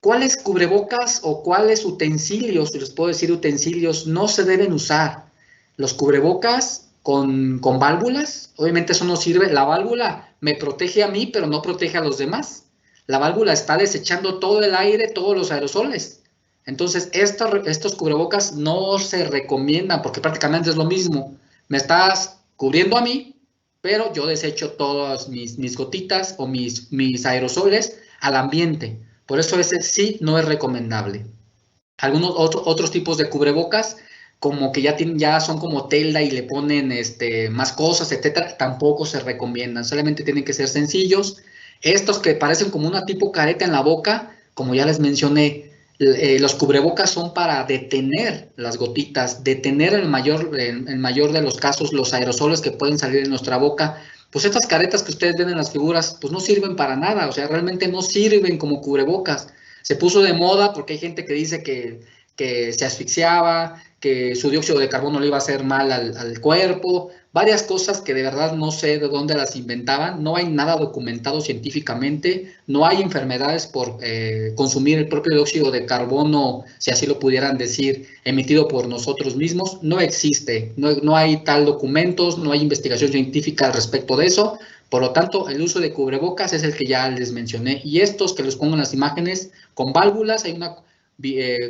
D: ¿Cuáles cubrebocas o cuáles utensilios, les puedo decir utensilios, no se deben usar? Los cubrebocas con válvulas, obviamente eso no sirve. La válvula me protege a mí, pero no protege a los demás. La válvula está desechando todo el aire, todos los aerosoles. Entonces, estos cubrebocas no se recomiendan porque prácticamente es lo mismo. Me estás cubriendo a mí, pero yo desecho todas mis gotitas o mis aerosoles al ambiente. Por eso ese sí no es recomendable. Algunos otros tipos de cubrebocas, como que ya son como tela y le ponen más cosas, etcétera, tampoco se recomiendan. Solamente tienen que ser sencillos. Estos que parecen como una tipo careta en la boca, como ya les mencioné, los cubrebocas son para detener las gotitas, detener el mayor de los casos los aerosoles que pueden salir de nuestra boca. Pues estas caretas que ustedes ven en las figuras, pues no sirven para nada, o sea, realmente no sirven como cubrebocas. Se puso de moda porque hay gente que dice que se asfixiaba, que su dióxido de carbono le iba a hacer mal al cuerpo, varias cosas que de verdad no sé de dónde las inventaban, no hay nada documentado científicamente, no hay enfermedades por consumir el propio dióxido de carbono, si así lo pudieran decir, emitido por nosotros mismos, no existe, no hay tal documentos, no hay investigación científica al respecto de eso. Por lo tanto, el uso de cubrebocas es el que ya les mencioné. Y estos que les pongo en las imágenes, con válvulas, hay una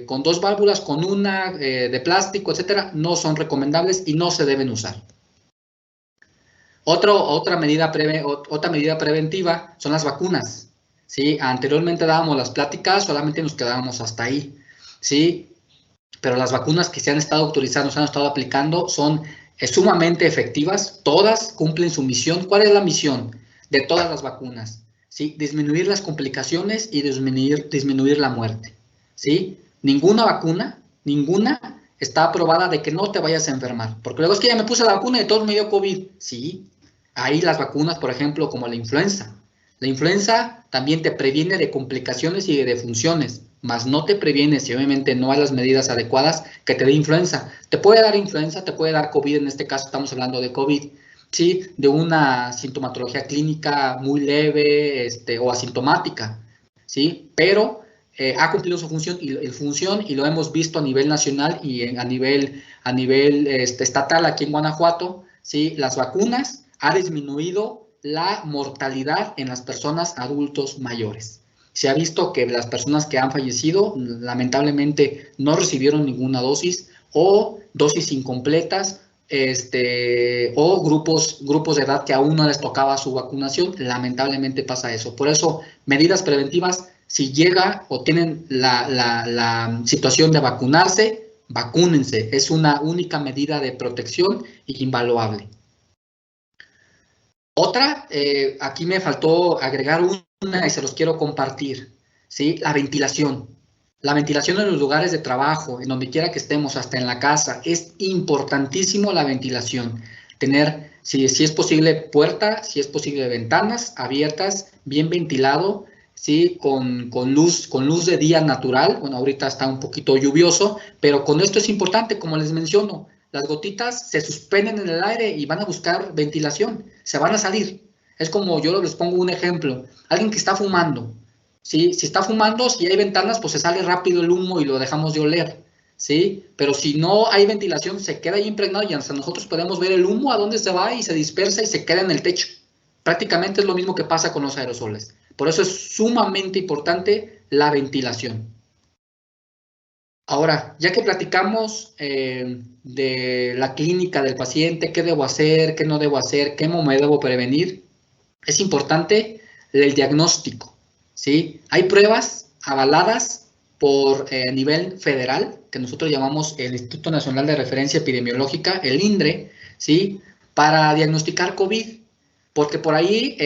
D: con 2 válvulas, con una de plástico, etcétera, no son recomendables y no se deben usar. Otra medida preventiva son las vacunas. ¿Sí? Anteriormente dábamos las pláticas, solamente nos quedábamos hasta ahí. ¿Sí? Pero las vacunas que se han estado autorizando, se han estado aplicando, son sumamente efectivas, todas cumplen su misión. ¿Cuál es la misión de todas las vacunas? ¿Sí? Disminuir las complicaciones y disminuir la muerte. ¿Sí? Ninguna vacuna, está aprobada de que no te vayas a enfermar, porque luego es que ya me puse la vacuna y todo me dio COVID. Sí, hay las vacunas, por ejemplo, como la influenza. La influenza también te previene de complicaciones y de defunciones, mas no te previene, si obviamente no hay las medidas adecuadas, que te dé influenza. Te puede dar influenza, te puede dar COVID, en este caso estamos hablando de COVID, ¿sí? De una sintomatología clínica muy leve o asintomática, ¿sí? Pero ha cumplido su función y lo hemos visto a nivel nacional y a nivel estatal aquí en Guanajuato, ¿sí? Las vacunas han disminuido la mortalidad en las personas adultos mayores. Se ha visto que las personas que han fallecido lamentablemente no recibieron ninguna dosis o dosis incompletas o grupos de edad que aún no les tocaba su vacunación. Lamentablemente pasa eso. Por eso, medidas preventivas, si llega o tienen la situación de vacunarse, vacúnense. Es una única medida de protección invaluable. Otra, aquí me faltó agregar una y se los quiero compartir, ¿sí? La ventilación. La ventilación en los lugares de trabajo, en donde quiera que estemos, hasta en la casa, es importantísimo la ventilación. Tener, si es posible, puerta, si es posible, ventanas abiertas, bien ventilado, ¿sí? Con luz de día natural. Bueno, ahorita está un poquito lluvioso, pero con esto es importante, como les menciono, las gotitas se suspenden en el aire y van a buscar ventilación, se van a salir. Es como, yo les pongo un ejemplo, alguien que está fumando, ¿sí? Si está fumando, si hay ventanas, pues se sale rápido el humo y lo dejamos de oler, ¿sí? Pero si no hay ventilación, se queda ahí impregnado y hasta nosotros podemos ver el humo a dónde se va y se dispersa y se queda en el techo. Prácticamente es lo mismo que pasa con los aerosoles. Por eso es sumamente importante la ventilación. Ahora, ya que platicamos de la clínica del paciente, qué debo hacer, qué no debo hacer, cómo me debo prevenir, es importante el diagnóstico, ¿sí? Hay pruebas avaladas por nivel federal, que nosotros llamamos el Instituto Nacional de Referencia Epidemiológica, el INRE, ¿sí? Para diagnosticar COVID. Porque por ahí,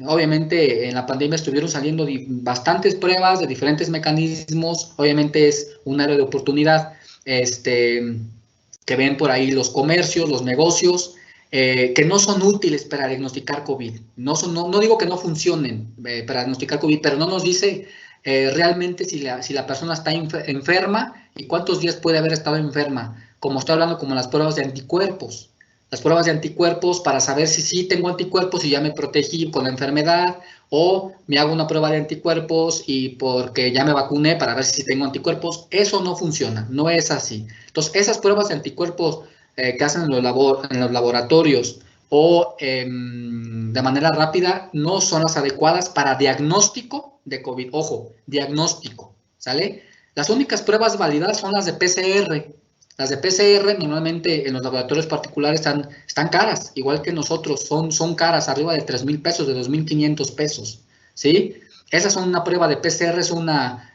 D: obviamente, en la pandemia estuvieron saliendo bastantes pruebas de diferentes mecanismos. Obviamente es un área de oportunidad que ven por ahí los comercios, los negocios, que no son útiles para diagnosticar COVID. No digo que no funcionen para diagnosticar COVID, pero no nos dice realmente si la persona está enferma y cuántos días puede haber estado enferma. Como estoy hablando, como las pruebas de anticuerpos. Las pruebas de anticuerpos para saber si sí tengo anticuerpos y ya me protegí con la enfermedad, o me hago una prueba de anticuerpos y porque ya me vacuné para ver si tengo anticuerpos. Eso no funciona, no es así. Entonces, esas pruebas de anticuerpos que hacen en los laboratorios o de manera rápida no son las adecuadas para diagnóstico de COVID. Ojo, diagnóstico, ¿sale? Las únicas pruebas válidas son las de PCR. Las de PCR normalmente en los laboratorios particulares están caras, igual que nosotros, son caras, arriba de 3,000 pesos, de 2,500 pesos, ¿sí? Esas son una prueba de PCR, es una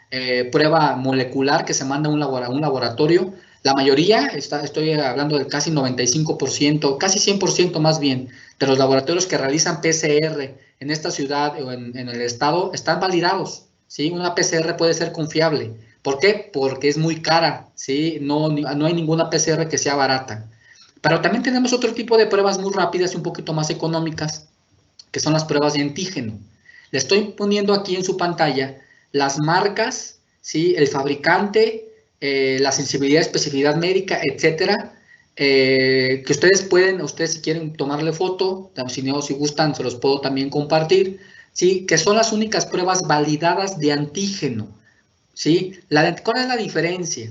D: prueba molecular que se manda a un laboratorio. La mayoría, estoy hablando del casi 95%, casi 100% más bien, de los laboratorios que realizan PCR en esta ciudad o en el estado están validados, ¿sí? Una PCR puede ser confiable. ¿Por qué? Porque es muy cara, ¿sí? No hay ninguna PCR que sea barata. Pero también tenemos otro tipo de pruebas muy rápidas y un poquito más económicas, que son las pruebas de antígeno. Le estoy poniendo aquí en su pantalla las marcas, ¿sí? El fabricante, la sensibilidad, especificidad médica, etcétera, que ustedes si quieren tomarle foto, si gustan, se los puedo también compartir, ¿sí? Que son las únicas pruebas validadas de antígeno, ¿sí? ¿Cuál es la diferencia?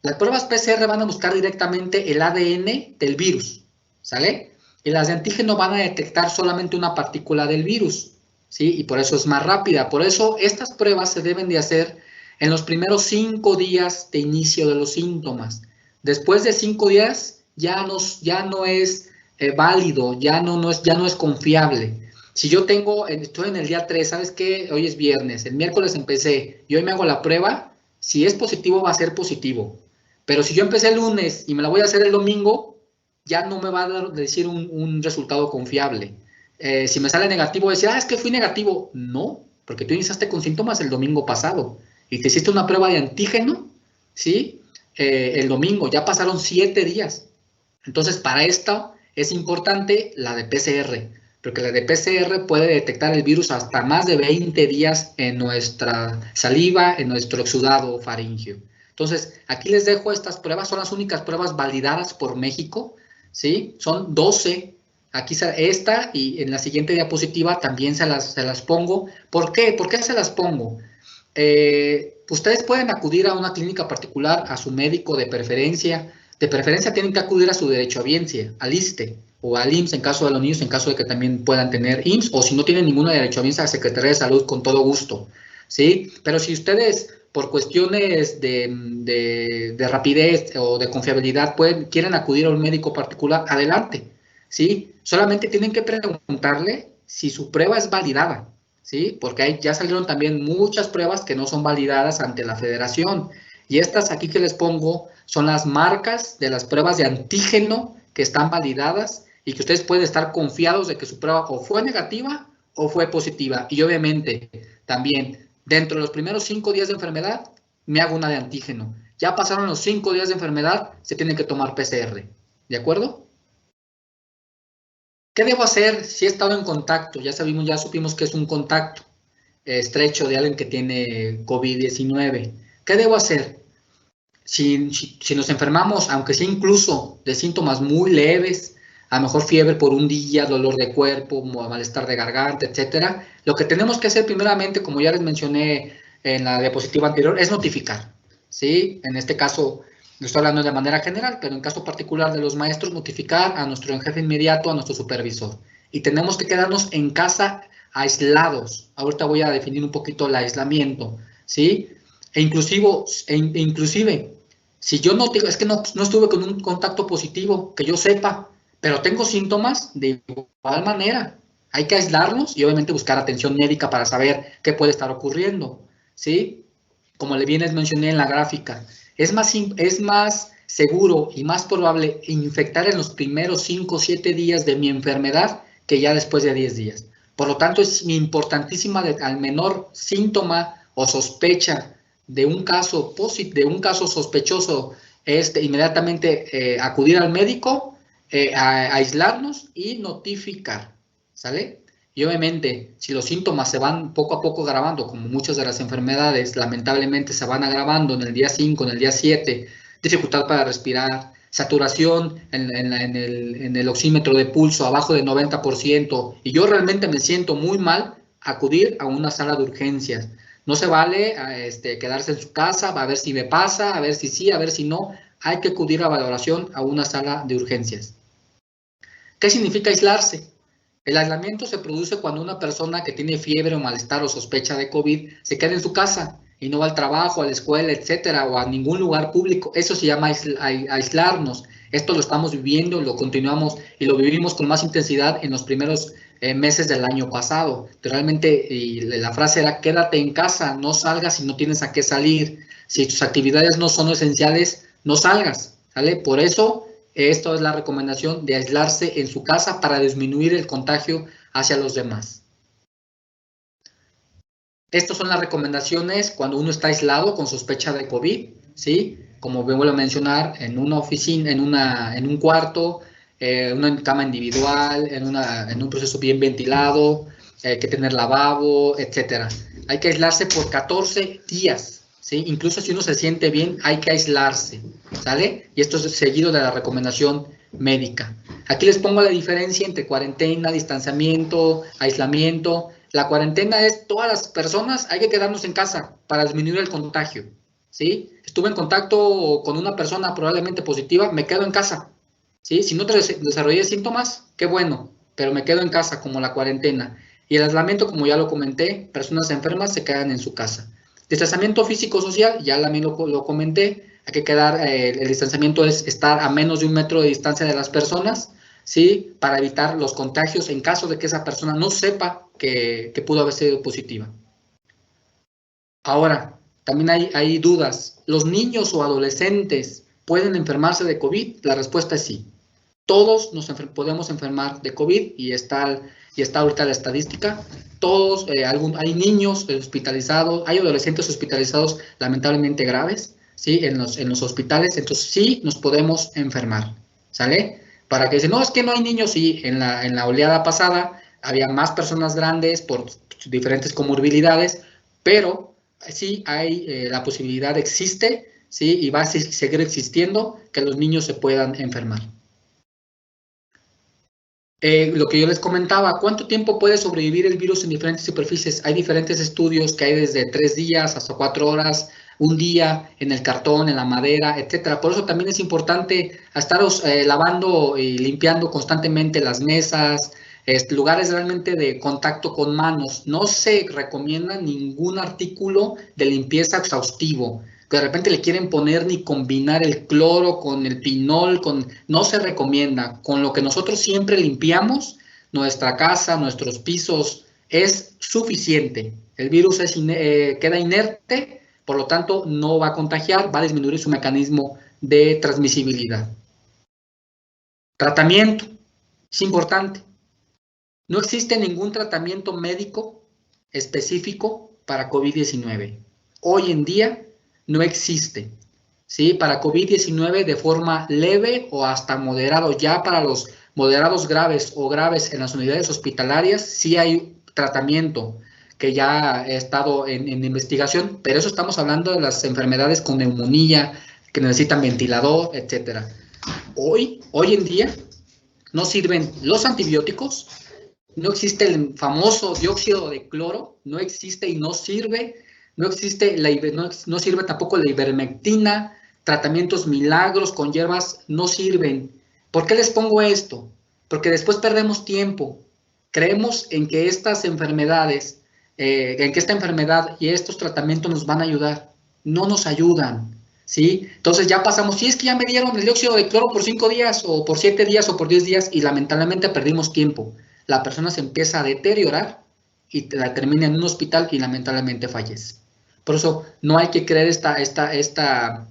D: Las pruebas PCR van a buscar directamente el ADN del virus, ¿sale? Y las de antígeno van a detectar solamente una partícula del virus, ¿sí? Y por eso es más rápida. Por eso estas pruebas se deben de hacer en los primeros 5 días de inicio de los síntomas. Después de 5 días ya no es válido, ya no es confiable. Si yo estoy en el día 3, ¿sabes qué? Hoy es viernes, el miércoles empecé y hoy me hago la prueba, si es positivo va a ser positivo. Pero si yo empecé el lunes y me la voy a hacer el domingo, ya no me va a decir un resultado confiable. Si me sale negativo, decir, es que fui negativo. No, porque tú iniciaste con síntomas el domingo pasado y te hiciste una prueba de antígeno, ¿sí? El domingo, ya pasaron 7 días. Entonces, para esto es importante la de PCR, porque la de PCR puede detectar el virus hasta más de 20 días en nuestra saliva, en nuestro exudado faríngeo. Entonces, aquí les dejo estas pruebas, son las únicas pruebas validadas por México, ¿sí? Son 12, aquí esta y en la siguiente diapositiva también se las pongo. ¿Por qué? ¿Por qué se las pongo? Ustedes pueden acudir a una clínica particular, a su médico de preferencia tienen que acudir a su derechohabiencia, al ISSSTE o al IMSS en caso de los niños, en caso de que también puedan tener IMSS, o si no tienen ninguna derechohabiencia, a la Secretaría de Salud con todo gusto, ¿sí? Pero si ustedes, por cuestiones de rapidez o de confiabilidad, quieren acudir a un médico particular, adelante, ¿sí? Solamente tienen que preguntarle si su prueba es validada, ¿sí? Porque ya salieron también muchas pruebas que no son validadas ante la federación. Y estas aquí que les pongo son las marcas de las pruebas de antígeno que están validadas y que ustedes pueden estar confiados de que su prueba o fue negativa o fue positiva. Y obviamente también dentro de los primeros 5 días de enfermedad me hago una de antígeno. Ya pasaron los 5 días de enfermedad, se tiene que tomar PCR. ¿De acuerdo? ¿Qué debo hacer si he estado en contacto? Ya supimos que es un contacto estrecho de alguien que tiene COVID-19. ¿Qué debo hacer? Si nos enfermamos, aunque sea incluso de síntomas muy leves, a lo mejor fiebre por un día, dolor de cuerpo, malestar de garganta, etcétera, lo que tenemos que hacer primeramente, como ya les mencioné en la diapositiva anterior, es notificar, ¿sí? En este caso, lo estoy hablando de manera general, pero en caso particular de los maestros, notificar a nuestro jefe inmediato, a nuestro supervisor. Y tenemos que quedarnos en casa aislados. Ahorita voy a definir un poquito el aislamiento, ¿sí? Inclusive, si yo no estuve con un contacto positivo, que yo sepa, pero tengo síntomas, de igual manera, hay que aislarnos y obviamente buscar atención médica para saber qué puede estar ocurriendo, ¿sí? Como bien les mencioné en la gráfica, es más seguro y más probable infectar en los primeros 5 o 7 días de mi enfermedad que ya después de 10 días. Por lo tanto, es importantísima al menor síntoma o sospecha de un caso sospechoso, inmediatamente acudir al médico, aislarnos y notificar, ¿sale? Y obviamente, si los síntomas se van poco a poco agravando, como muchas de las enfermedades lamentablemente se van agravando en el día 5, en el día 7, dificultad para respirar, saturación en el oxímetro de pulso abajo del 90%, y yo realmente me siento muy mal, acudir a una sala de urgencias. No se vale quedarse en su casa, a ver si me pasa, a ver si sí, a ver si no. Hay que acudir a valoración a una sala de urgencias. ¿Qué significa aislarse? El aislamiento se produce cuando una persona que tiene fiebre o malestar o sospecha de COVID se queda en su casa y no va al trabajo, a la escuela, etcétera, o a ningún lugar público. Eso se llama aislarnos. Esto lo estamos viviendo, lo continuamos y lo vivimos con más intensidad en los primeros meses del año pasado. Realmente, y la frase era, quédate en casa, no salgas si no tienes a qué salir. Si tus actividades no son esenciales, no salgas, ¿sale? Por eso, esto es la recomendación de aislarse en su casa para disminuir el contagio hacia los demás. Estas son las recomendaciones cuando uno está aislado con sospecha de COVID, ¿sí? Como vuelvo a mencionar, en una oficina, en un cuarto, una cama individual, en un proceso bien ventilado, hay que tener lavabo, etcétera. Hay que aislarse por 14 días, ¿sí? Incluso si uno se siente bien, hay que aislarse, ¿sale? Y esto es seguido de la recomendación médica. Aquí les pongo la diferencia entre cuarentena, distanciamiento, aislamiento. La cuarentena es todas las personas, hay que quedarnos en casa para disminuir el contagio, ¿sí? Estuve en contacto con una persona probablemente positiva, me quedo en casa, ¿sí? Si no te desarrollé síntomas, qué bueno, pero me quedo en casa como la cuarentena. Y el aislamiento, como ya lo comenté, personas enfermas se quedan en su casa. Distanciamiento físico-social, ya también lo comenté, hay que quedar, el distanciamiento es estar a menos de 1 metro de distancia de las personas, ¿sí? Para evitar los contagios en caso de que esa persona no sepa que pudo haber sido positiva. Ahora, también hay dudas. ¿Los niños o adolescentes pueden enfermarse de COVID? La respuesta es sí. Todos podemos enfermar de COVID y está ahorita la estadística. Todos, hay niños hospitalizados, hay adolescentes hospitalizados lamentablemente graves, ¿sí? En los hospitales, entonces sí nos podemos enfermar, ¿sale? Para que dicen, no, es que no hay niños, sí, en la oleada pasada había más personas grandes por diferentes comorbilidades, pero sí hay, la posibilidad existe, ¿sí? Y va a seguir existiendo que los niños se puedan enfermar. Lo que yo les comentaba, ¿cuánto tiempo puede sobrevivir el virus en diferentes superficies? Hay diferentes estudios que hay desde 3 días hasta 4 horas, 1 día, en el cartón, en la madera, etcétera. Por eso también es importante estaros lavando y limpiando constantemente las mesas, lugares realmente de contacto con manos. No se recomienda ningún artículo de limpieza exhaustivo. Que de repente le quieren poner ni combinar el cloro con el pinol, no se recomienda. Con lo que nosotros siempre limpiamos, nuestra casa, nuestros pisos, es suficiente. El virus queda inerte, por lo tanto no va a contagiar, va a disminuir su mecanismo de transmisibilidad. Tratamiento, es importante. No existe ningún tratamiento médico específico para COVID-19. Hoy en día no existe, ¿sí? Para COVID-19 de forma leve o hasta moderado. Ya para los moderados graves o graves en las unidades hospitalarias sí hay tratamiento que ya ha estado en investigación, pero eso estamos hablando de las enfermedades con neumonía, que necesitan ventilador, etcétera. Hoy en día no sirven los antibióticos, no existe el famoso dióxido de cloro, no existe y no sirve. No sirve tampoco la ivermectina, tratamientos milagros con hierbas no sirven. ¿Por qué les pongo esto? Porque después perdemos tiempo. Creemos en que estas enfermedades, en que esta enfermedad y estos tratamientos nos van a ayudar. No nos ayudan, ¿sí? Entonces ya pasamos, si es que ya me dieron el dióxido de cloro por 5 días o por 7 días o por 10 días y lamentablemente perdimos tiempo. La persona se empieza a deteriorar y la termina en un hospital y lamentablemente fallece. Por eso no hay que creer esta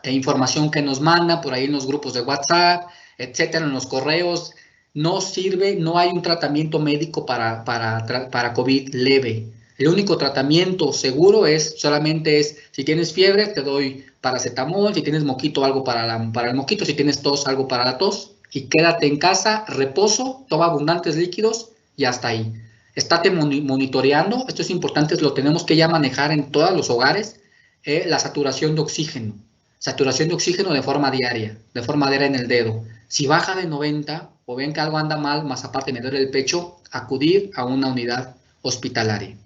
D: información que nos mandan por ahí en los grupos de WhatsApp, etcétera, en los correos. No sirve, no hay un tratamiento médico para COVID leve. El único tratamiento seguro solamente es, si tienes fiebre, te doy paracetamol, si tienes moquito, algo para el moquito, si tienes tos, algo para la tos, y quédate en casa, reposo, toma abundantes líquidos y hasta ahí. Estate monitoreando, esto es importante, lo tenemos que ya manejar en todos los hogares, la saturación de oxígeno. Saturación de oxígeno de forma diaria en el dedo. Si baja de 90 o ven que algo anda mal, más aparte me duele el pecho, acudir a una unidad hospitalaria.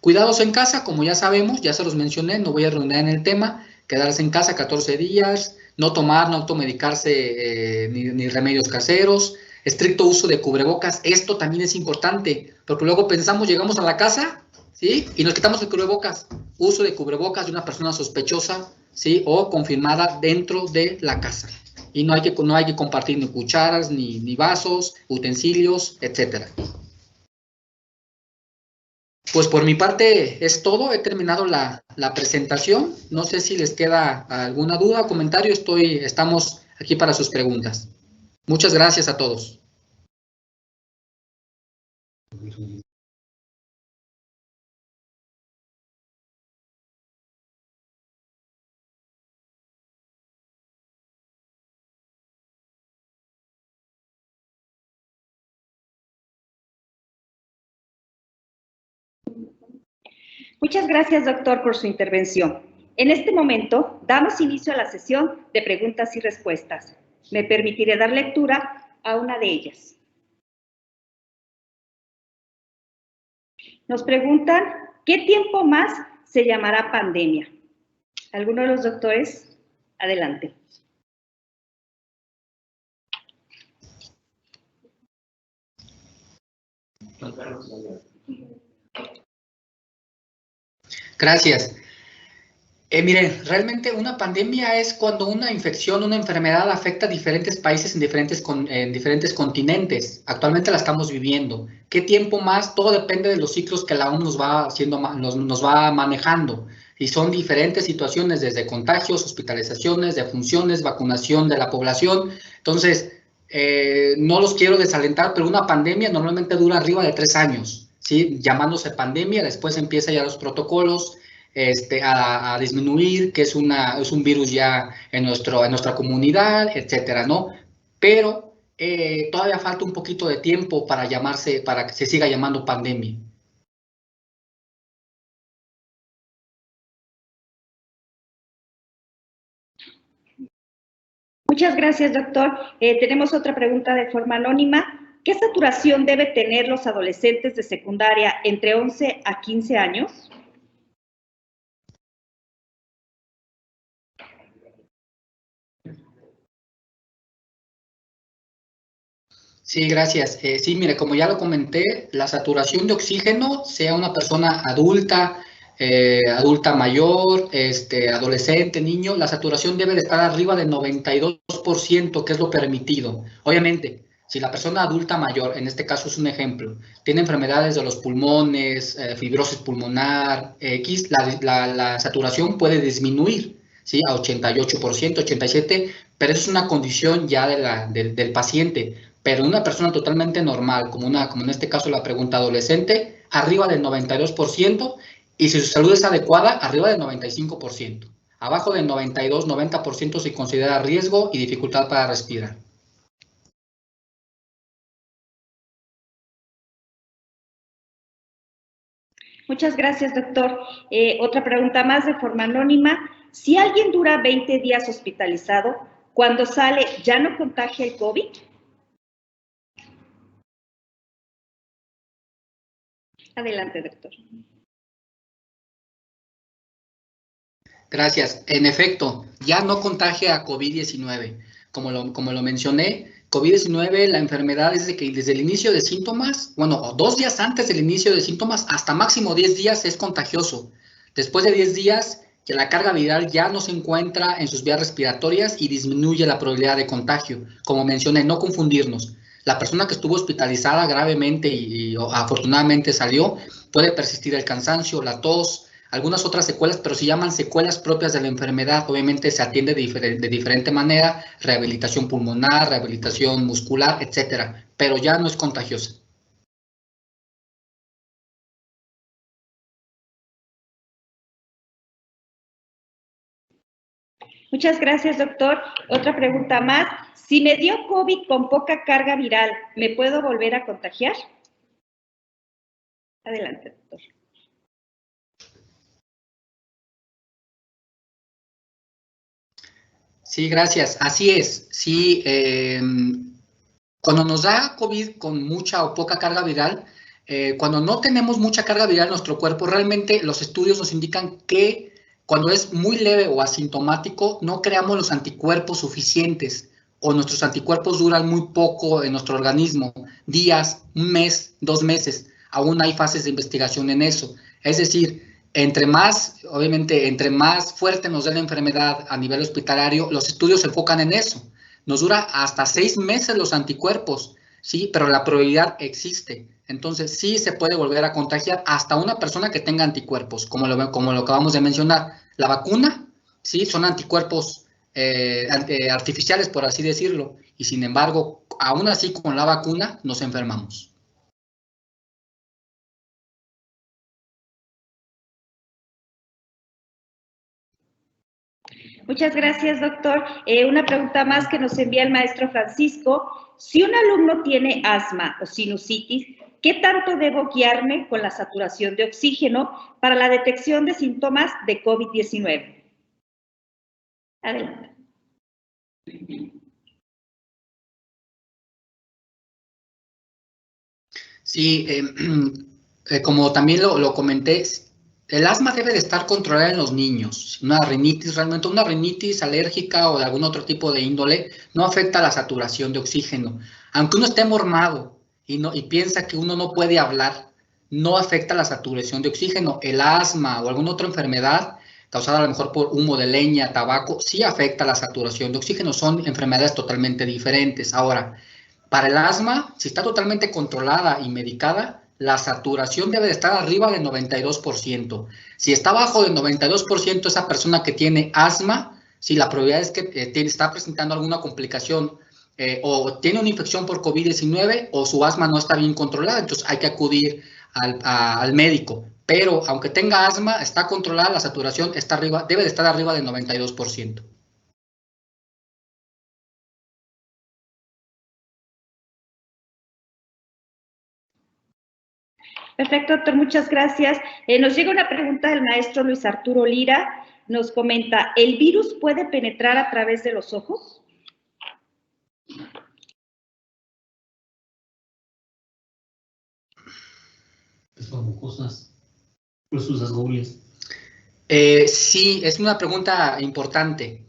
D: Cuidados en casa, como ya sabemos, ya se los mencioné, no voy a redundar en el tema, quedarse en casa 14 días, no tomar, no automedicarse ni remedios caseros, estricto uso de cubrebocas. Esto también es importante, porque luego pensamos, llegamos a la casa ¿sí? Y nos quitamos el cubrebocas. Uso de cubrebocas de una persona sospechosa, ¿sí? O confirmada dentro de la casa. Y no hay que compartir ni cucharas, ni vasos, utensilios, etcétera. Pues por mi parte es todo. He terminado la presentación. No sé si les queda alguna duda o comentario. Estamos aquí para sus preguntas. Muchas gracias a todos.
A: Muchas gracias, doctor, por su intervención. En este momento, damos inicio a la sesión de preguntas y respuestas. Me permitiré dar lectura a una de ellas. Nos preguntan, ¿qué tiempo más se llamará pandemia? ¿Alguno de los doctores? Adelante.
D: Gracias. Miren, realmente una pandemia es cuando una infección, una enfermedad afecta a diferentes países en diferentes continentes. Actualmente la estamos viviendo. ¿Qué tiempo más? Todo depende de los ciclos que la OMS nos va manejando. Y son diferentes situaciones, desde contagios, hospitalizaciones, defunciones, vacunación de la población. Entonces, no los quiero desalentar, pero una pandemia normalmente dura arriba de 3 años, ¿sí? Llamándose pandemia, después empieza ya los protocolos, a disminuir, que es un virus ya en nuestra comunidad, etcétera, ¿no? Pero todavía falta un poquito de tiempo para que se siga llamando pandemia.
A: Muchas gracias, doctor. Tenemos otra pregunta de forma anónima. ¿Qué saturación debe tener los adolescentes de secundaria entre 11 a 15 años?
D: Sí, gracias. Sí, mire, como ya lo comenté, la saturación de oxígeno, sea una persona adulta, adulta mayor, adolescente, niño, la saturación debe de estar arriba del 92%, que es lo permitido. Obviamente, si la persona adulta mayor, en este caso es un ejemplo, tiene enfermedades de los pulmones, fibrosis pulmonar, la saturación puede disminuir, ¿sí? A 88%, 87%, pero eso es una condición ya del paciente. Pero una persona totalmente normal, como en este caso la pregunta adolescente, arriba del 92%, y si su salud es adecuada, arriba del 95%. Abajo del 92, 90% se considera riesgo y dificultad para respirar.
A: Muchas gracias, doctor. Otra pregunta más de forma anónima. Si alguien dura 20 días hospitalizado, cuando sale, ¿ya no contagia el COVID? Adelante, doctor.
D: Gracias. En efecto, ya no contagia a COVID-19. Como lo mencioné, COVID-19, la enfermedad es desde el inicio de síntomas, bueno, 2 días antes del inicio de síntomas, hasta máximo 10 días es contagioso. Después de 10 días, que la carga viral ya no se encuentra en sus vías respiratorias y disminuye la probabilidad de contagio. Como mencioné, no confundirnos. La persona que estuvo hospitalizada gravemente y afortunadamente salió, puede persistir el cansancio, la tos, algunas otras secuelas, pero se llaman secuelas propias de la enfermedad. Obviamente se atiende de diferente manera, rehabilitación pulmonar, rehabilitación muscular, etcétera, pero ya no es contagiosa.
A: Muchas gracias, doctor. Otra pregunta más. Si me dio COVID con poca carga viral, ¿me puedo volver a contagiar? Adelante, doctor.
D: Sí, gracias. Así es. Sí, cuando nos da COVID con mucha o poca carga viral, cuando no tenemos mucha carga viral en nuestro cuerpo, realmente los estudios nos indican que cuando es muy leve o asintomático, no creamos los anticuerpos suficientes o nuestros anticuerpos duran muy poco en nuestro organismo, días, un mes, 2 meses. aún hay fases de investigación en eso. Es decir, entre más, obviamente, entre más fuerte nos dé la enfermedad a nivel hospitalario, los estudios se enfocan en eso. Nos dura hasta 6 meses los anticuerpos, ¿sí? Pero la probabilidad existe. Entonces, sí se puede volver a contagiar hasta una persona que tenga anticuerpos, como lo acabamos de mencionar. La vacuna, sí, son anticuerpos artificiales, por así decirlo, y sin embargo, aún así con la vacuna nos enfermamos.
A: Muchas gracias, doctor. Una pregunta más que nos envía el maestro Francisco. Si un alumno tiene asma o sinusitis, ¿qué tanto debo guiarme con la saturación de oxígeno para la detección de síntomas de COVID-19? Adelante.
D: Sí, como también lo comenté, el asma debe de estar controlada en los niños. Una rinitis, realmente una rinitis alérgica o de algún otro tipo de índole, no afecta la saturación de oxígeno. Aunque uno esté mormado y piensa que uno no puede hablar, no afecta la saturación de oxígeno. El asma o alguna otra enfermedad causada a lo mejor por humo de leña, tabaco, sí afecta la saturación de oxígeno. Son enfermedades totalmente diferentes. Ahora, para el asma, si está totalmente controlada y medicada, la saturación debe de estar arriba del 92%. Si está bajo del 92%, esa persona que tiene asma, si la probabilidad es que está presentando alguna complicación o tiene una infección por COVID-19 o su asma no está bien controlada, entonces hay que acudir al médico. Pero aunque tenga asma, está controlada, la saturación está arriba, debe de estar arriba del 92%.
A: Perfecto, doctor, muchas gracias. Nos llega una pregunta del maestro Luis Arturo Lira. Nos comenta, ¿el virus puede penetrar a través de los ojos?
C: Son mucosas, pues sus asgobias.
D: Sí, es una pregunta importante.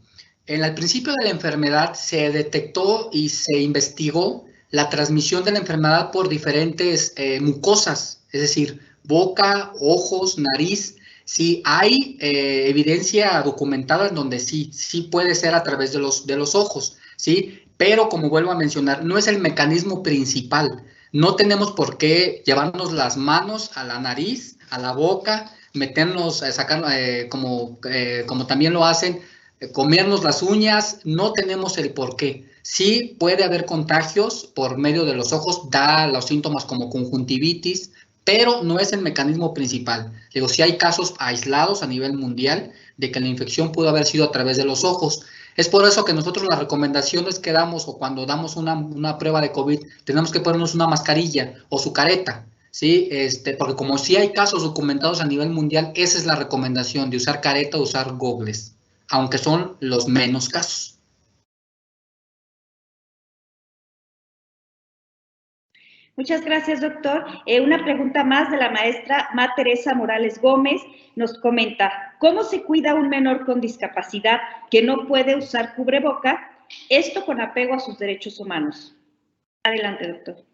D: Al principio de la enfermedad se detectó y se investigó la transmisión de la enfermedad por diferentes mucosas, es decir, boca, ojos, nariz. Sí, hay evidencia documentada en donde sí puede ser a través de los ojos, ¿sí? Pero como vuelvo a mencionar, no es el mecanismo principal. No tenemos por qué llevarnos las manos a la nariz, a la boca, meternos, sacar, como también lo hacen, comernos las uñas, no tenemos el por qué. Sí puede haber contagios por medio de los ojos, da los síntomas como conjuntivitis, pero no es el mecanismo principal. Digo, sí hay casos aislados a nivel mundial de que la infección pudo haber sido a través de los ojos. Es por eso que nosotros las recomendaciones que damos o cuando damos una prueba de COVID, tenemos que ponernos una mascarilla o su careta, ¿sí? Porque como sí hay casos documentados a nivel mundial, esa es la recomendación de usar careta o usar gogles, aunque son los menos casos.
A: Muchas gracias, doctor. Una pregunta más de la maestra Ma Teresa Morales Gómez. Nos comenta, ¿cómo se cuida un menor con discapacidad que no puede usar cubreboca? Esto con apego a sus derechos humanos. Adelante, doctor.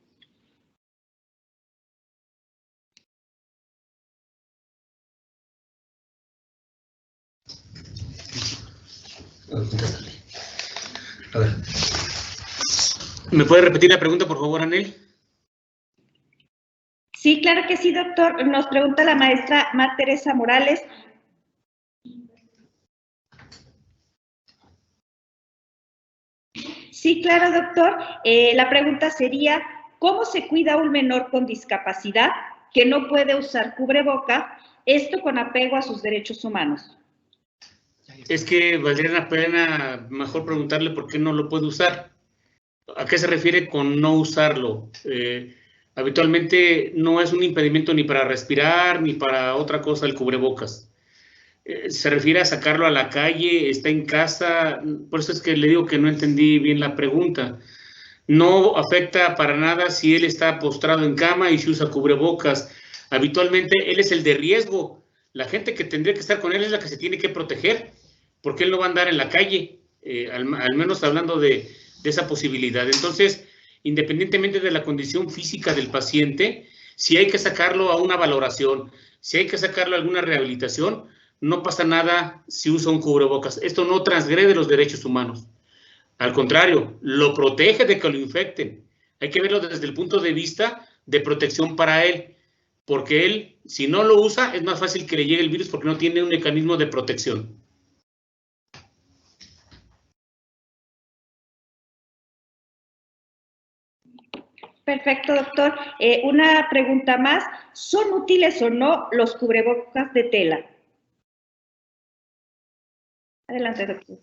C: A ver. ¿Me puede repetir la pregunta, por favor, Anel?
A: Sí, claro que sí, doctor. Nos pregunta la maestra Ma Teresa Morales. Sí, claro, doctor. La pregunta sería, ¿cómo se cuida un menor con discapacidad que no puede usar cubreboca? Esto con apego a sus derechos humanos.
C: Es que valdría la pena mejor preguntarle por qué no lo puede usar. ¿A qué se refiere con no usarlo? Habitualmente no es un impedimento ni para respirar ni para otra cosa el cubrebocas. Se refiere a sacarlo a la calle, está en casa, por eso es que le digo que no entendí bien la pregunta. No afecta para nada si él está postrado en cama y si usa cubrebocas. Habitualmente él es el de riesgo. La gente que tendría que estar con él es la que se tiene que proteger, porque él no va a andar en la calle, al menos hablando de esa posibilidad. Entonces, independientemente de la condición física del paciente, Si hay que sacarlo a una valoración, si hay que sacarlo a alguna rehabilitación, no pasa nada si usa un cubrebocas. Esto no transgrede los derechos humanos. Al contrario, lo protege de que lo infecten. Hay que verlo desde el punto de vista de protección para él, porque él, si no lo usa, es más fácil que le llegue el virus porque no tiene un mecanismo de protección.
A: Perfecto, doctor. Una pregunta más. ¿Son útiles o no los cubrebocas de tela? Adelante, doctor.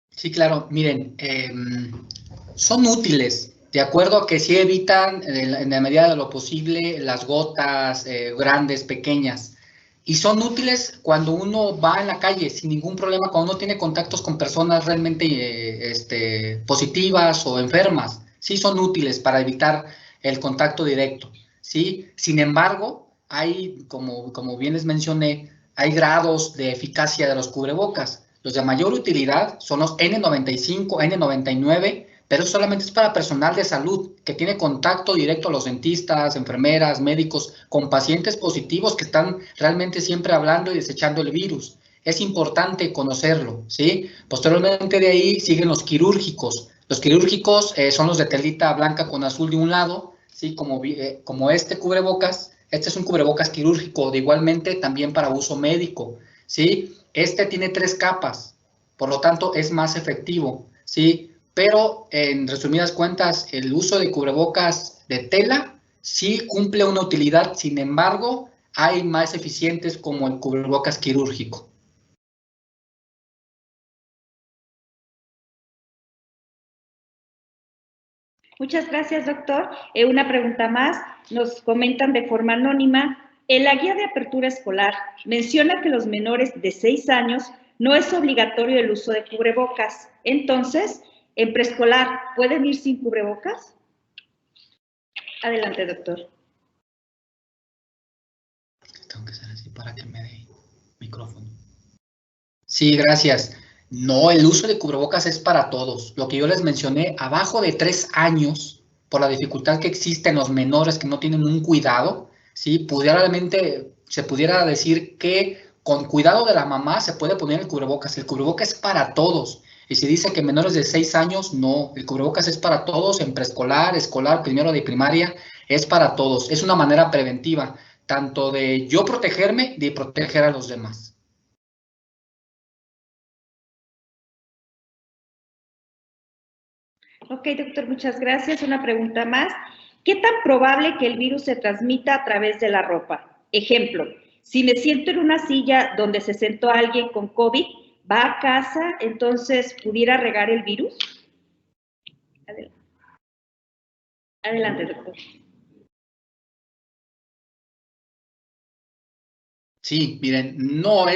D: Sí, claro. Miren, son útiles, de acuerdo a que sí evitan en la medida de lo posible las gotas grandes, pequeñas. Y son útiles cuando uno va en la calle sin ningún problema, cuando uno tiene contactos con personas realmente positivas o enfermas. Sí son útiles para evitar el contacto directo, ¿sí? Sin embargo, hay, como bien les mencioné, hay grados de eficacia de los cubrebocas. Los de mayor utilidad son los N95, N99, pero solamente es para personal de salud que tiene contacto directo a los dentistas, enfermeras, médicos, con pacientes positivos que están realmente siempre hablando y desechando el virus. Es importante conocerlo, ¿sí? Posteriormente de ahí siguen los quirúrgicos. Los quirúrgicos son los de telita blanca con azul de un lado, ¿sí? Como este cubrebocas. Este es un cubrebocas quirúrgico, de igualmente también para uso médico, ¿sí? Este tiene 3 capas, por lo tanto es más efectivo, ¿sí? Pero en resumidas cuentas, el uso de cubrebocas de tela sí cumple una utilidad, sin embargo, hay más eficientes como el cubrebocas quirúrgico.
A: Muchas gracias, doctor. Una pregunta más. Nos comentan de forma anónima. En la guía de apertura escolar menciona que los menores de 6 años no es obligatorio el uso de cubrebocas. Entonces, ¿en preescolar pueden ir sin cubrebocas? Adelante, doctor.
D: Tengo que hacer así para que me dé micrófono. Sí, gracias. No, el uso de cubrebocas es para todos. Lo que yo les mencioné, abajo de 3 años, por la dificultad que existe en los menores que no tienen un cuidado, ¿sí? Se pudiera decir que con cuidado de la mamá se puede poner el cubrebocas. El cubrebocas es para todos. Y si dice que menores de 6 años, no. El cubrebocas es para todos, en preescolar, escolar, primero de primaria, es para todos. Es una manera preventiva, tanto de yo protegerme, de proteger a los demás.
A: Ok, doctor, muchas gracias. Una pregunta más. ¿Qué tan probable que el virus se transmita a través de la ropa? Ejemplo, si me siento en una silla donde se sentó alguien con COVID, va a casa, entonces, ¿pudiera regar el virus? Adelante, doctor. Sí, miren, no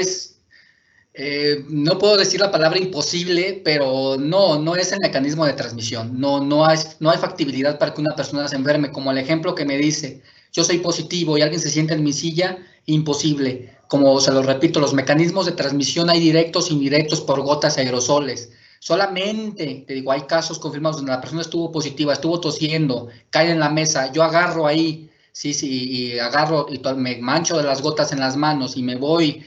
A: puedo decir la palabra imposible, pero no es el mecanismo de transmisión. No hay factibilidad para que una persona se enferme, como el ejemplo que me dice, yo soy positivo y alguien se sienta en mi silla, imposible. Como se lo repito, los mecanismos de transmisión hay directos e indirectos por gotas y aerosoles. Solamente, te digo, hay casos confirmados donde la persona estuvo positiva, estuvo tosiendo, cae en la mesa, yo agarro ahí, sí, y agarro y me mancho de las gotas en las manos y me voy,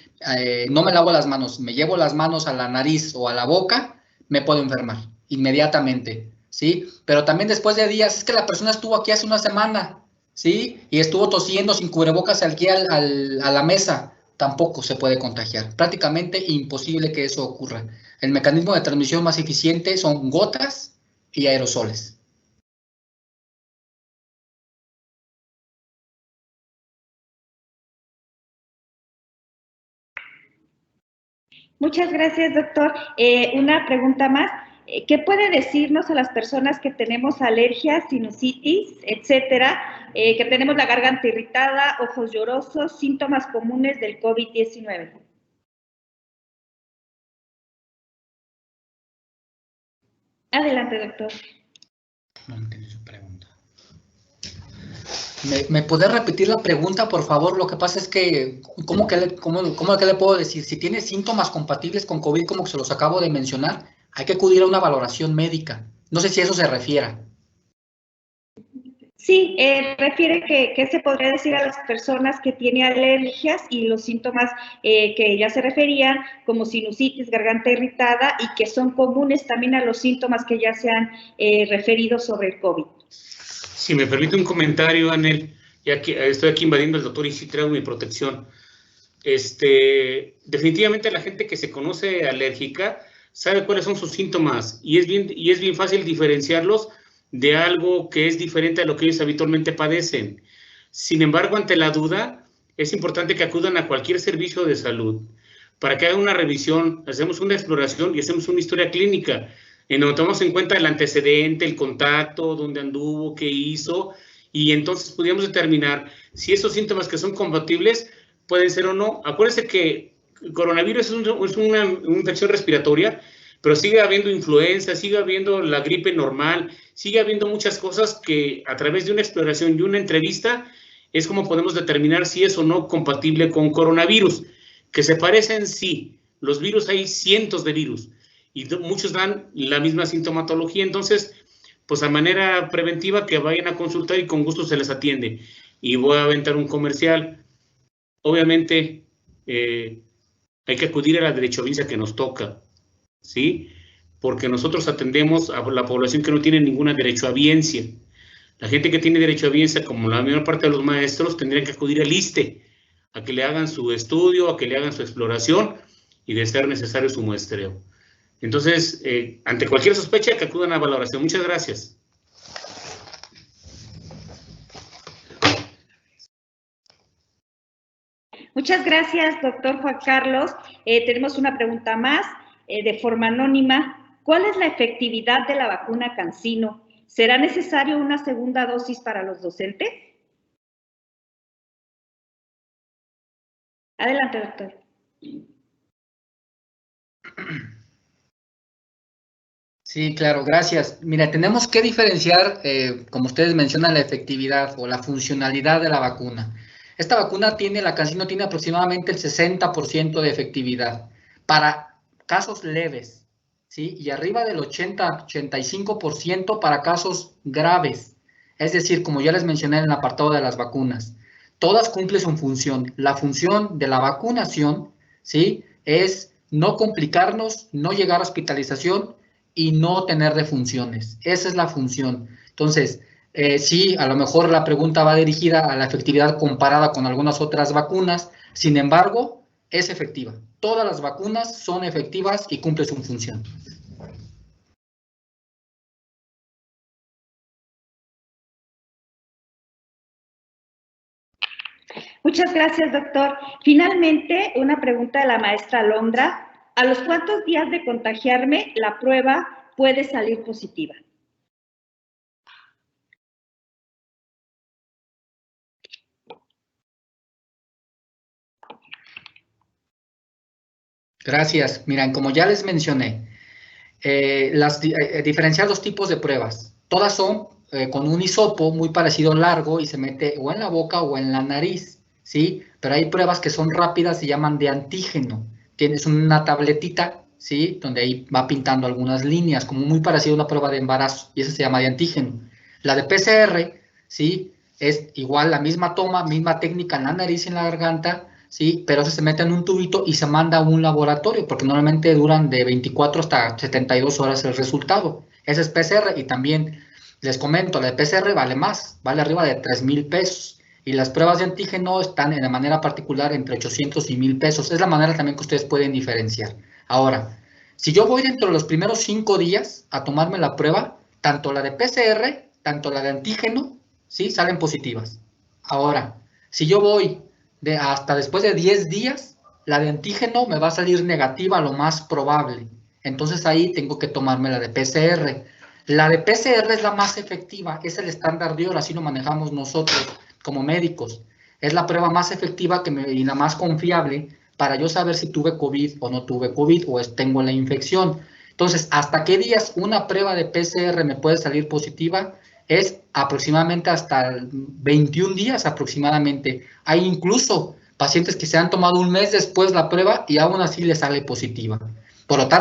A: no me lavo las manos, me llevo las manos a la nariz o a la boca, me puedo enfermar inmediatamente, ¿sí? Pero también después de días, es que la persona estuvo aquí hace una semana, ¿sí? Y estuvo tosiendo sin cubrebocas aquí a la mesa, tampoco se puede contagiar. Prácticamente imposible que eso ocurra. El mecanismo de transmisión más eficiente son gotas y aerosoles. Muchas gracias, doctor. Una pregunta más. ¿Qué puede decirnos a las personas que tenemos alergias, sinusitis, etcétera, que tenemos la garganta irritada, ojos llorosos, síntomas comunes del COVID-19? Adelante, doctor. No entendí su pregunta. ¿Me puede repetir la pregunta, por favor? Lo que pasa es que, ¿cómo que le puedo decir? Si tiene síntomas compatibles con COVID, como se los acabo de mencionar, hay que acudir a una valoración médica.
D: No sé si a eso se refiera.
A: Sí, refiere que se podría decir a las personas que tienen alergias y los síntomas que ya se referían, como sinusitis, garganta irritada, y que son comunes también a los síntomas que ya se han referido sobre el COVID.
C: Si me permite un comentario, Anel, ya que estoy aquí invadiendo el doctor y sí traigo mi protección. Definitivamente la gente que se conoce alérgica sabe cuáles son sus síntomas y es bien fácil diferenciarlos de algo que es diferente a lo que ellos habitualmente padecen. Sin embargo, ante la duda, es importante que acudan a cualquier servicio de salud para que hagan una revisión, hacemos una exploración y hacemos una historia clínica en donde tomamos en cuenta el antecedente, el contacto, dónde anduvo, qué hizo, y entonces podríamos determinar si esos síntomas que son compatibles pueden ser o no. Acuérdense que el coronavirus es una infección respiratoria, pero sigue habiendo influenza, sigue habiendo la gripe normal, sigue habiendo muchas cosas que a través de una exploración y una entrevista es como podemos determinar si es o no compatible con coronavirus. Que se parecen, sí. Los virus, hay cientos de virus y muchos dan la misma sintomatología. Entonces, pues a manera preventiva que vayan a consultar y con gusto se les atiende. Y voy a aventar un comercial. Obviamente, hay que acudir a la derechohabiencia que nos toca, ¿sí? Porque nosotros atendemos a la población que no tiene ninguna derechohabiencia. La gente que tiene derechohabiencia, como la mayor parte de los maestros, tendrían que acudir al ISSSTE, a que le hagan su estudio, a que le hagan su exploración y de ser necesario su muestreo. Entonces, ante cualquier sospecha, que acudan a valoración. Muchas gracias.
A: Muchas gracias, doctor Juan Carlos. Tenemos una pregunta más de forma anónima. ¿Cuál es la efectividad de la vacuna CanSino? ¿Será necesario una segunda dosis para los docentes? Adelante, doctor.
D: Sí, claro, gracias. Mira, tenemos que diferenciar, como ustedes mencionan, la efectividad o la funcionalidad de la vacuna. Esta vacuna la CanSino tiene aproximadamente el 60% de efectividad para casos leves, ¿sí? Y arriba del 80-85% para casos graves. Es decir, como ya les mencioné en el apartado de las vacunas, todas cumplen su función. La función de la vacunación, ¿sí? Es no complicarnos, no llegar a hospitalización y no tener defunciones. Esa es la función. Entonces, sí, a lo mejor la pregunta va dirigida a la efectividad comparada con algunas otras vacunas, sin embargo, es efectiva. Todas las vacunas son efectivas y cumplen su función.
A: Muchas gracias, doctor. Finalmente, una pregunta de la maestra Alondra. ¿A los cuántos días de contagiarme la prueba puede salir positiva?
D: Gracias. Miren, como ya les mencioné, diferenciar dos tipos de pruebas. Todas son con un hisopo muy parecido largo y se mete o en la boca o en la nariz, ¿sí? Pero hay pruebas que son rápidas, se llaman de antígeno. Tienes una tabletita, ¿sí? Donde ahí va pintando algunas líneas, como muy parecido a una prueba de embarazo, y esa se llama de antígeno. La de PCR, ¿sí? Es igual la misma toma, misma técnica en la nariz y en la garganta, ¿sí? Pero se mete en un tubito y se manda a un laboratorio, porque normalmente duran de 24 hasta 72 horas el resultado. Ese es PCR, y también les comento, la de PCR vale más, vale arriba de 3,000 pesos, y las pruebas de antígeno están de manera particular entre 800 y 1,000 pesos. Es la manera también que ustedes pueden diferenciar. Ahora, si yo voy dentro de los primeros 5 días a tomarme la prueba, tanto la de PCR, tanto la de antígeno, ¿sí? Salen positivas. Ahora, si yo voy hasta después de 10 días, la de antígeno me va a salir negativa, lo más probable. Entonces ahí tengo que tomarme la de PCR. La de PCR es la más efectiva, es el estándar de oro, así lo manejamos nosotros como médicos. Es la prueba más efectiva y la más confiable para yo saber si tuve COVID o no tuve COVID o tengo la infección. Entonces, ¿hasta qué días una prueba de PCR me puede salir positiva? Es aproximadamente hasta 21 días aproximadamente. Hay incluso pacientes que se han tomado un mes después la prueba y aún así les sale positiva.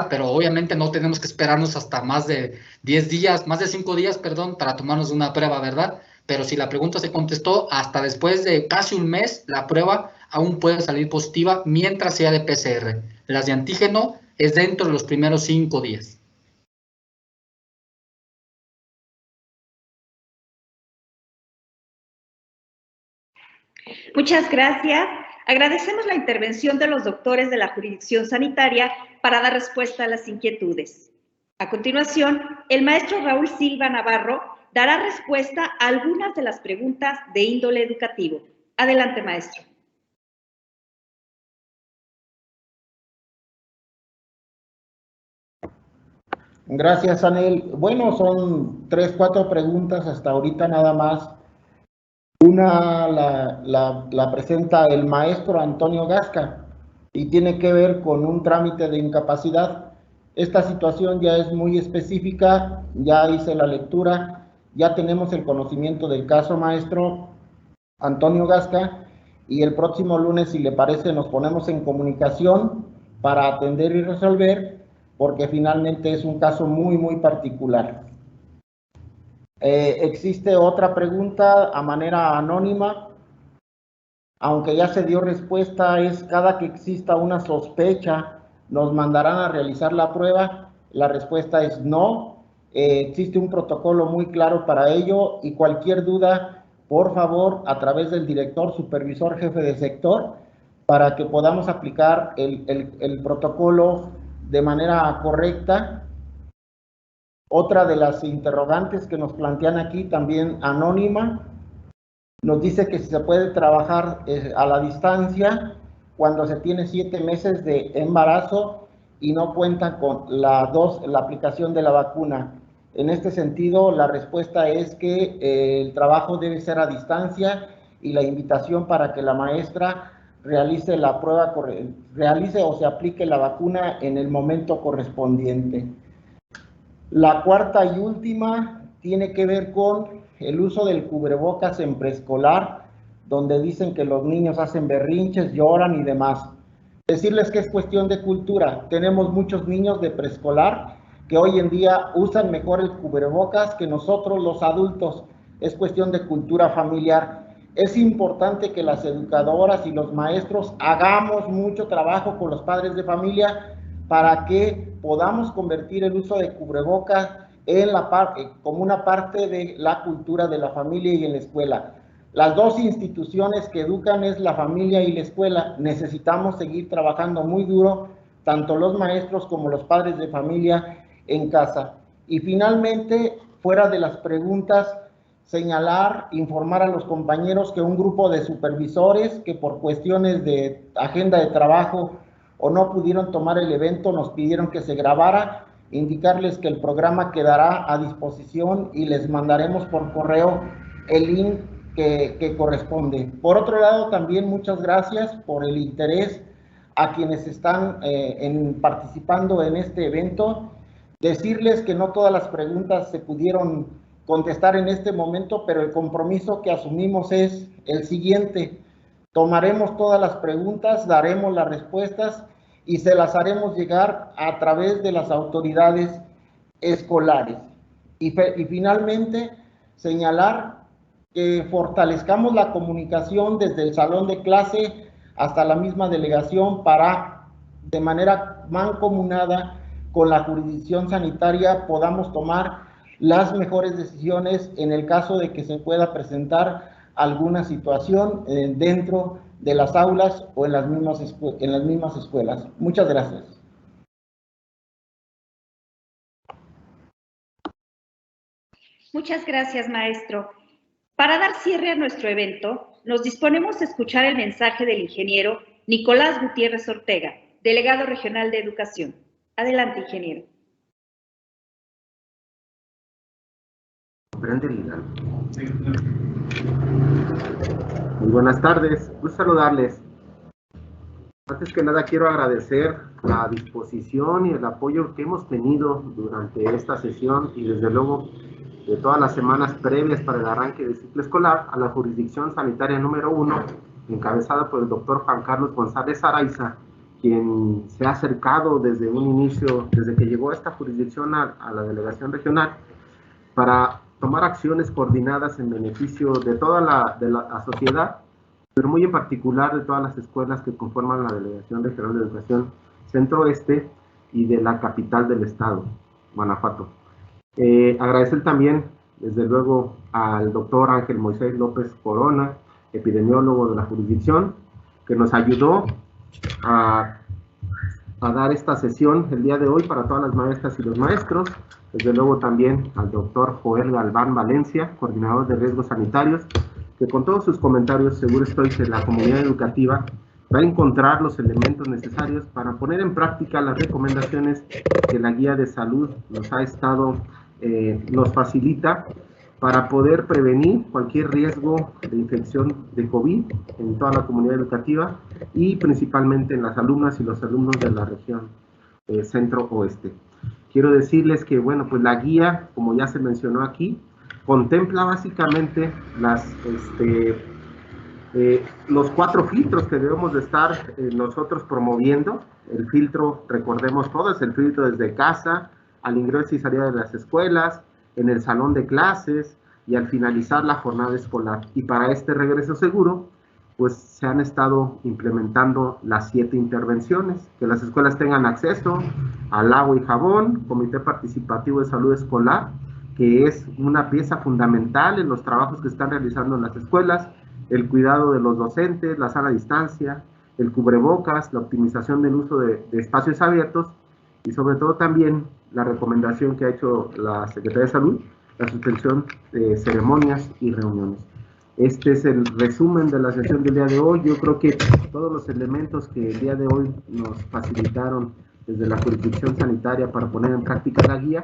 D: pero obviamente no tenemos que esperarnos hasta más de 10 días, más de 5 días, perdón, para tomarnos una prueba, ¿verdad? Pero si la pregunta se contestó, hasta después de casi un mes, la prueba aún puede salir positiva mientras sea de PCR. Las de antígeno es dentro de los primeros 5 días.
A: Muchas gracias. Agradecemos la intervención de los doctores de la jurisdicción sanitaria para dar respuesta a las inquietudes. A continuación, el maestro Raúl Silva Navarro dará respuesta a algunas de las preguntas de índole educativo. Adelante, maestro.
B: Gracias, Anel. Bueno, son 3, 4 preguntas hasta ahorita nada más. Una la presenta el maestro Antonio Gasca y tiene que ver con un trámite de incapacidad. Esta situación ya es muy específica, ya hice la lectura, ya tenemos el conocimiento del caso, maestro Antonio Gasca, y el próximo lunes, si le parece, nos ponemos en comunicación para atender y resolver, porque finalmente es un caso muy, muy particular. Existe otra pregunta a manera anónima, aunque ya se dio respuesta, es cada que exista una sospecha, nos mandarán a realizar la prueba. La respuesta es no. Existe un protocolo muy claro para ello y cualquier duda, por favor, a través del director, supervisor, jefe de sector, para que podamos aplicar el protocolo de manera correcta. Otra de las interrogantes que nos plantean aquí, también anónima, nos dice que si se puede trabajar a la distancia cuando se tiene 7 meses de embarazo y no cuentan con la aplicación de la vacuna. En este sentido, la respuesta es que el trabajo debe ser a distancia y la invitación para que la maestra realice la prueba, realice o se aplique la vacuna en el momento correspondiente. La cuarta y última tiene que ver con el uso del cubrebocas en preescolar, donde dicen que los niños hacen berrinches, lloran y demás. Decirles que es cuestión de cultura. Tenemos muchos niños de preescolar que hoy en día usan mejor el cubrebocas que nosotros los adultos. Es cuestión de cultura familiar. Es importante que las educadoras y los maestros hagamos mucho trabajo con los padres de familia para que podamos convertir el uso de cubrebocas en como una parte de la cultura de la familia y en la escuela. Las dos instituciones que educan es la familia y la escuela. Necesitamos seguir trabajando muy duro, tanto los maestros como los padres de familia en casa. Y finalmente, fuera de las preguntas, señalar, informar a los compañeros que un grupo de supervisores que por cuestiones de agenda de trabajo o no pudieron tomar el evento, nos pidieron que se grabara, indicarles que el programa quedará a disposición y les mandaremos por correo el link que corresponde. Por otro lado, también muchas gracias por el interés a quienes están participando en este evento. Decirles que no todas las preguntas se pudieron contestar en este momento, pero el compromiso que asumimos es el siguiente: tomaremos todas las preguntas, daremos las respuestas y se las haremos llegar a través de las autoridades escolares. Y finalmente, señalar que fortalezcamos la comunicación desde el salón de clase hasta la misma delegación para, de manera mancomunada con la jurisdicción sanitaria, podamos tomar las mejores decisiones en el caso de que se pueda presentar alguna situación dentro de las aulas o en las mismas escuelas. Muchas gracias.
A: Muchas gracias, maestro. Para dar cierre a nuestro evento, nos disponemos a escuchar el mensaje del ingeniero Nicolás Gutiérrez Ortega, delegado regional de Educación. Adelante, ingeniero.
E: Muy buenas tardes, gusto saludarles. Antes que nada quiero agradecer la disposición y el apoyo que hemos tenido durante esta sesión y desde luego de todas las semanas previas para el arranque del ciclo escolar a la jurisdicción sanitaria número 1, encabezada por el doctor Juan Carlos González Araiza, quien se ha acercado desde un inicio, desde que llegó a esta jurisdicción a la delegación regional, para tomar acciones coordinadas en beneficio de toda la sociedad, pero muy en particular de todas las escuelas que conforman la Delegación Regional de Educación Centro Oeste y de la capital del estado, Guanajuato. Agradecer también, desde luego, al doctor Ángel Moisés López Corona, epidemiólogo de la jurisdicción, que nos ayudó a dar esta sesión el día de hoy para todas las maestras y los maestros. Desde luego también al doctor Joel Galván Valencia, coordinador de riesgos sanitarios, que con todos sus comentarios seguro estoy que la comunidad educativa va a encontrar los elementos necesarios para poner en práctica las recomendaciones que la guía de salud nos facilita para poder prevenir cualquier riesgo de infección de COVID en toda la comunidad educativa y principalmente en las alumnas y los alumnos de la región centro-oeste. Quiero decirles que, bueno, pues la guía, como ya se mencionó aquí, contempla básicamente los 4 filtros que debemos de estar nosotros promoviendo. El filtro, recordemos todos, el filtro desde casa, al ingreso y salida de las escuelas, en el salón de clases y al finalizar la jornada escolar. Y para este regreso seguro, pues se han estado implementando las 7 intervenciones, que las escuelas tengan acceso al agua y jabón, comité participativo de salud escolar, que es una pieza fundamental en los trabajos que están realizando en las escuelas, el cuidado de los docentes, la sana distancia, el cubrebocas, la optimización del uso de espacios abiertos y sobre todo también la recomendación que ha hecho la Secretaría de Salud, la suspensión de ceremonias y reuniones. Este es el resumen de la sesión del día de hoy. Yo creo que todos los elementos que el día de hoy nos facilitaron desde la jurisdicción sanitaria para poner en práctica la guía,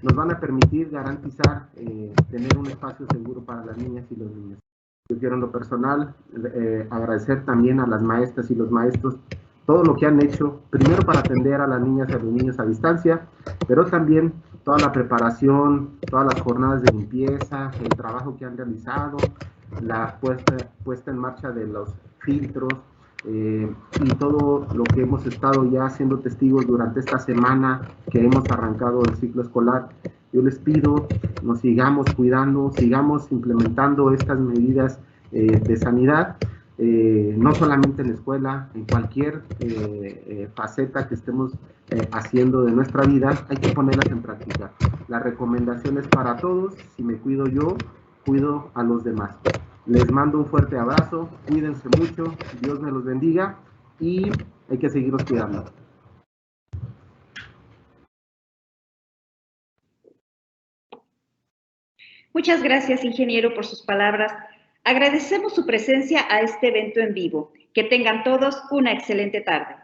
E: nos van a permitir garantizar tener un espacio seguro para las niñas y los niños. Yo quiero en lo personal agradecer también a las maestras y los maestros todo lo que han hecho, primero para atender a las niñas y a los niños a distancia, pero también toda la preparación, todas las jornadas de limpieza, el trabajo que han realizado, la puesta en marcha de los filtros y todo lo que hemos estado ya siendo testigos durante esta semana que hemos arrancado el ciclo escolar. Yo les pido nos sigamos cuidando, sigamos implementando estas medidas de sanidad, no solamente en la escuela, en cualquier faceta que estemos haciendo de nuestra vida, hay que ponerlas en práctica. La recomendación es para todos: si me cuido yo, cuido a los demás. Les mando un fuerte abrazo, cuídense mucho, Dios me los bendiga y hay que seguirnos cuidando.
A: Muchas gracias, ingeniero, por sus palabras. Agradecemos su presencia a este evento en vivo. Que tengan todos una excelente tarde.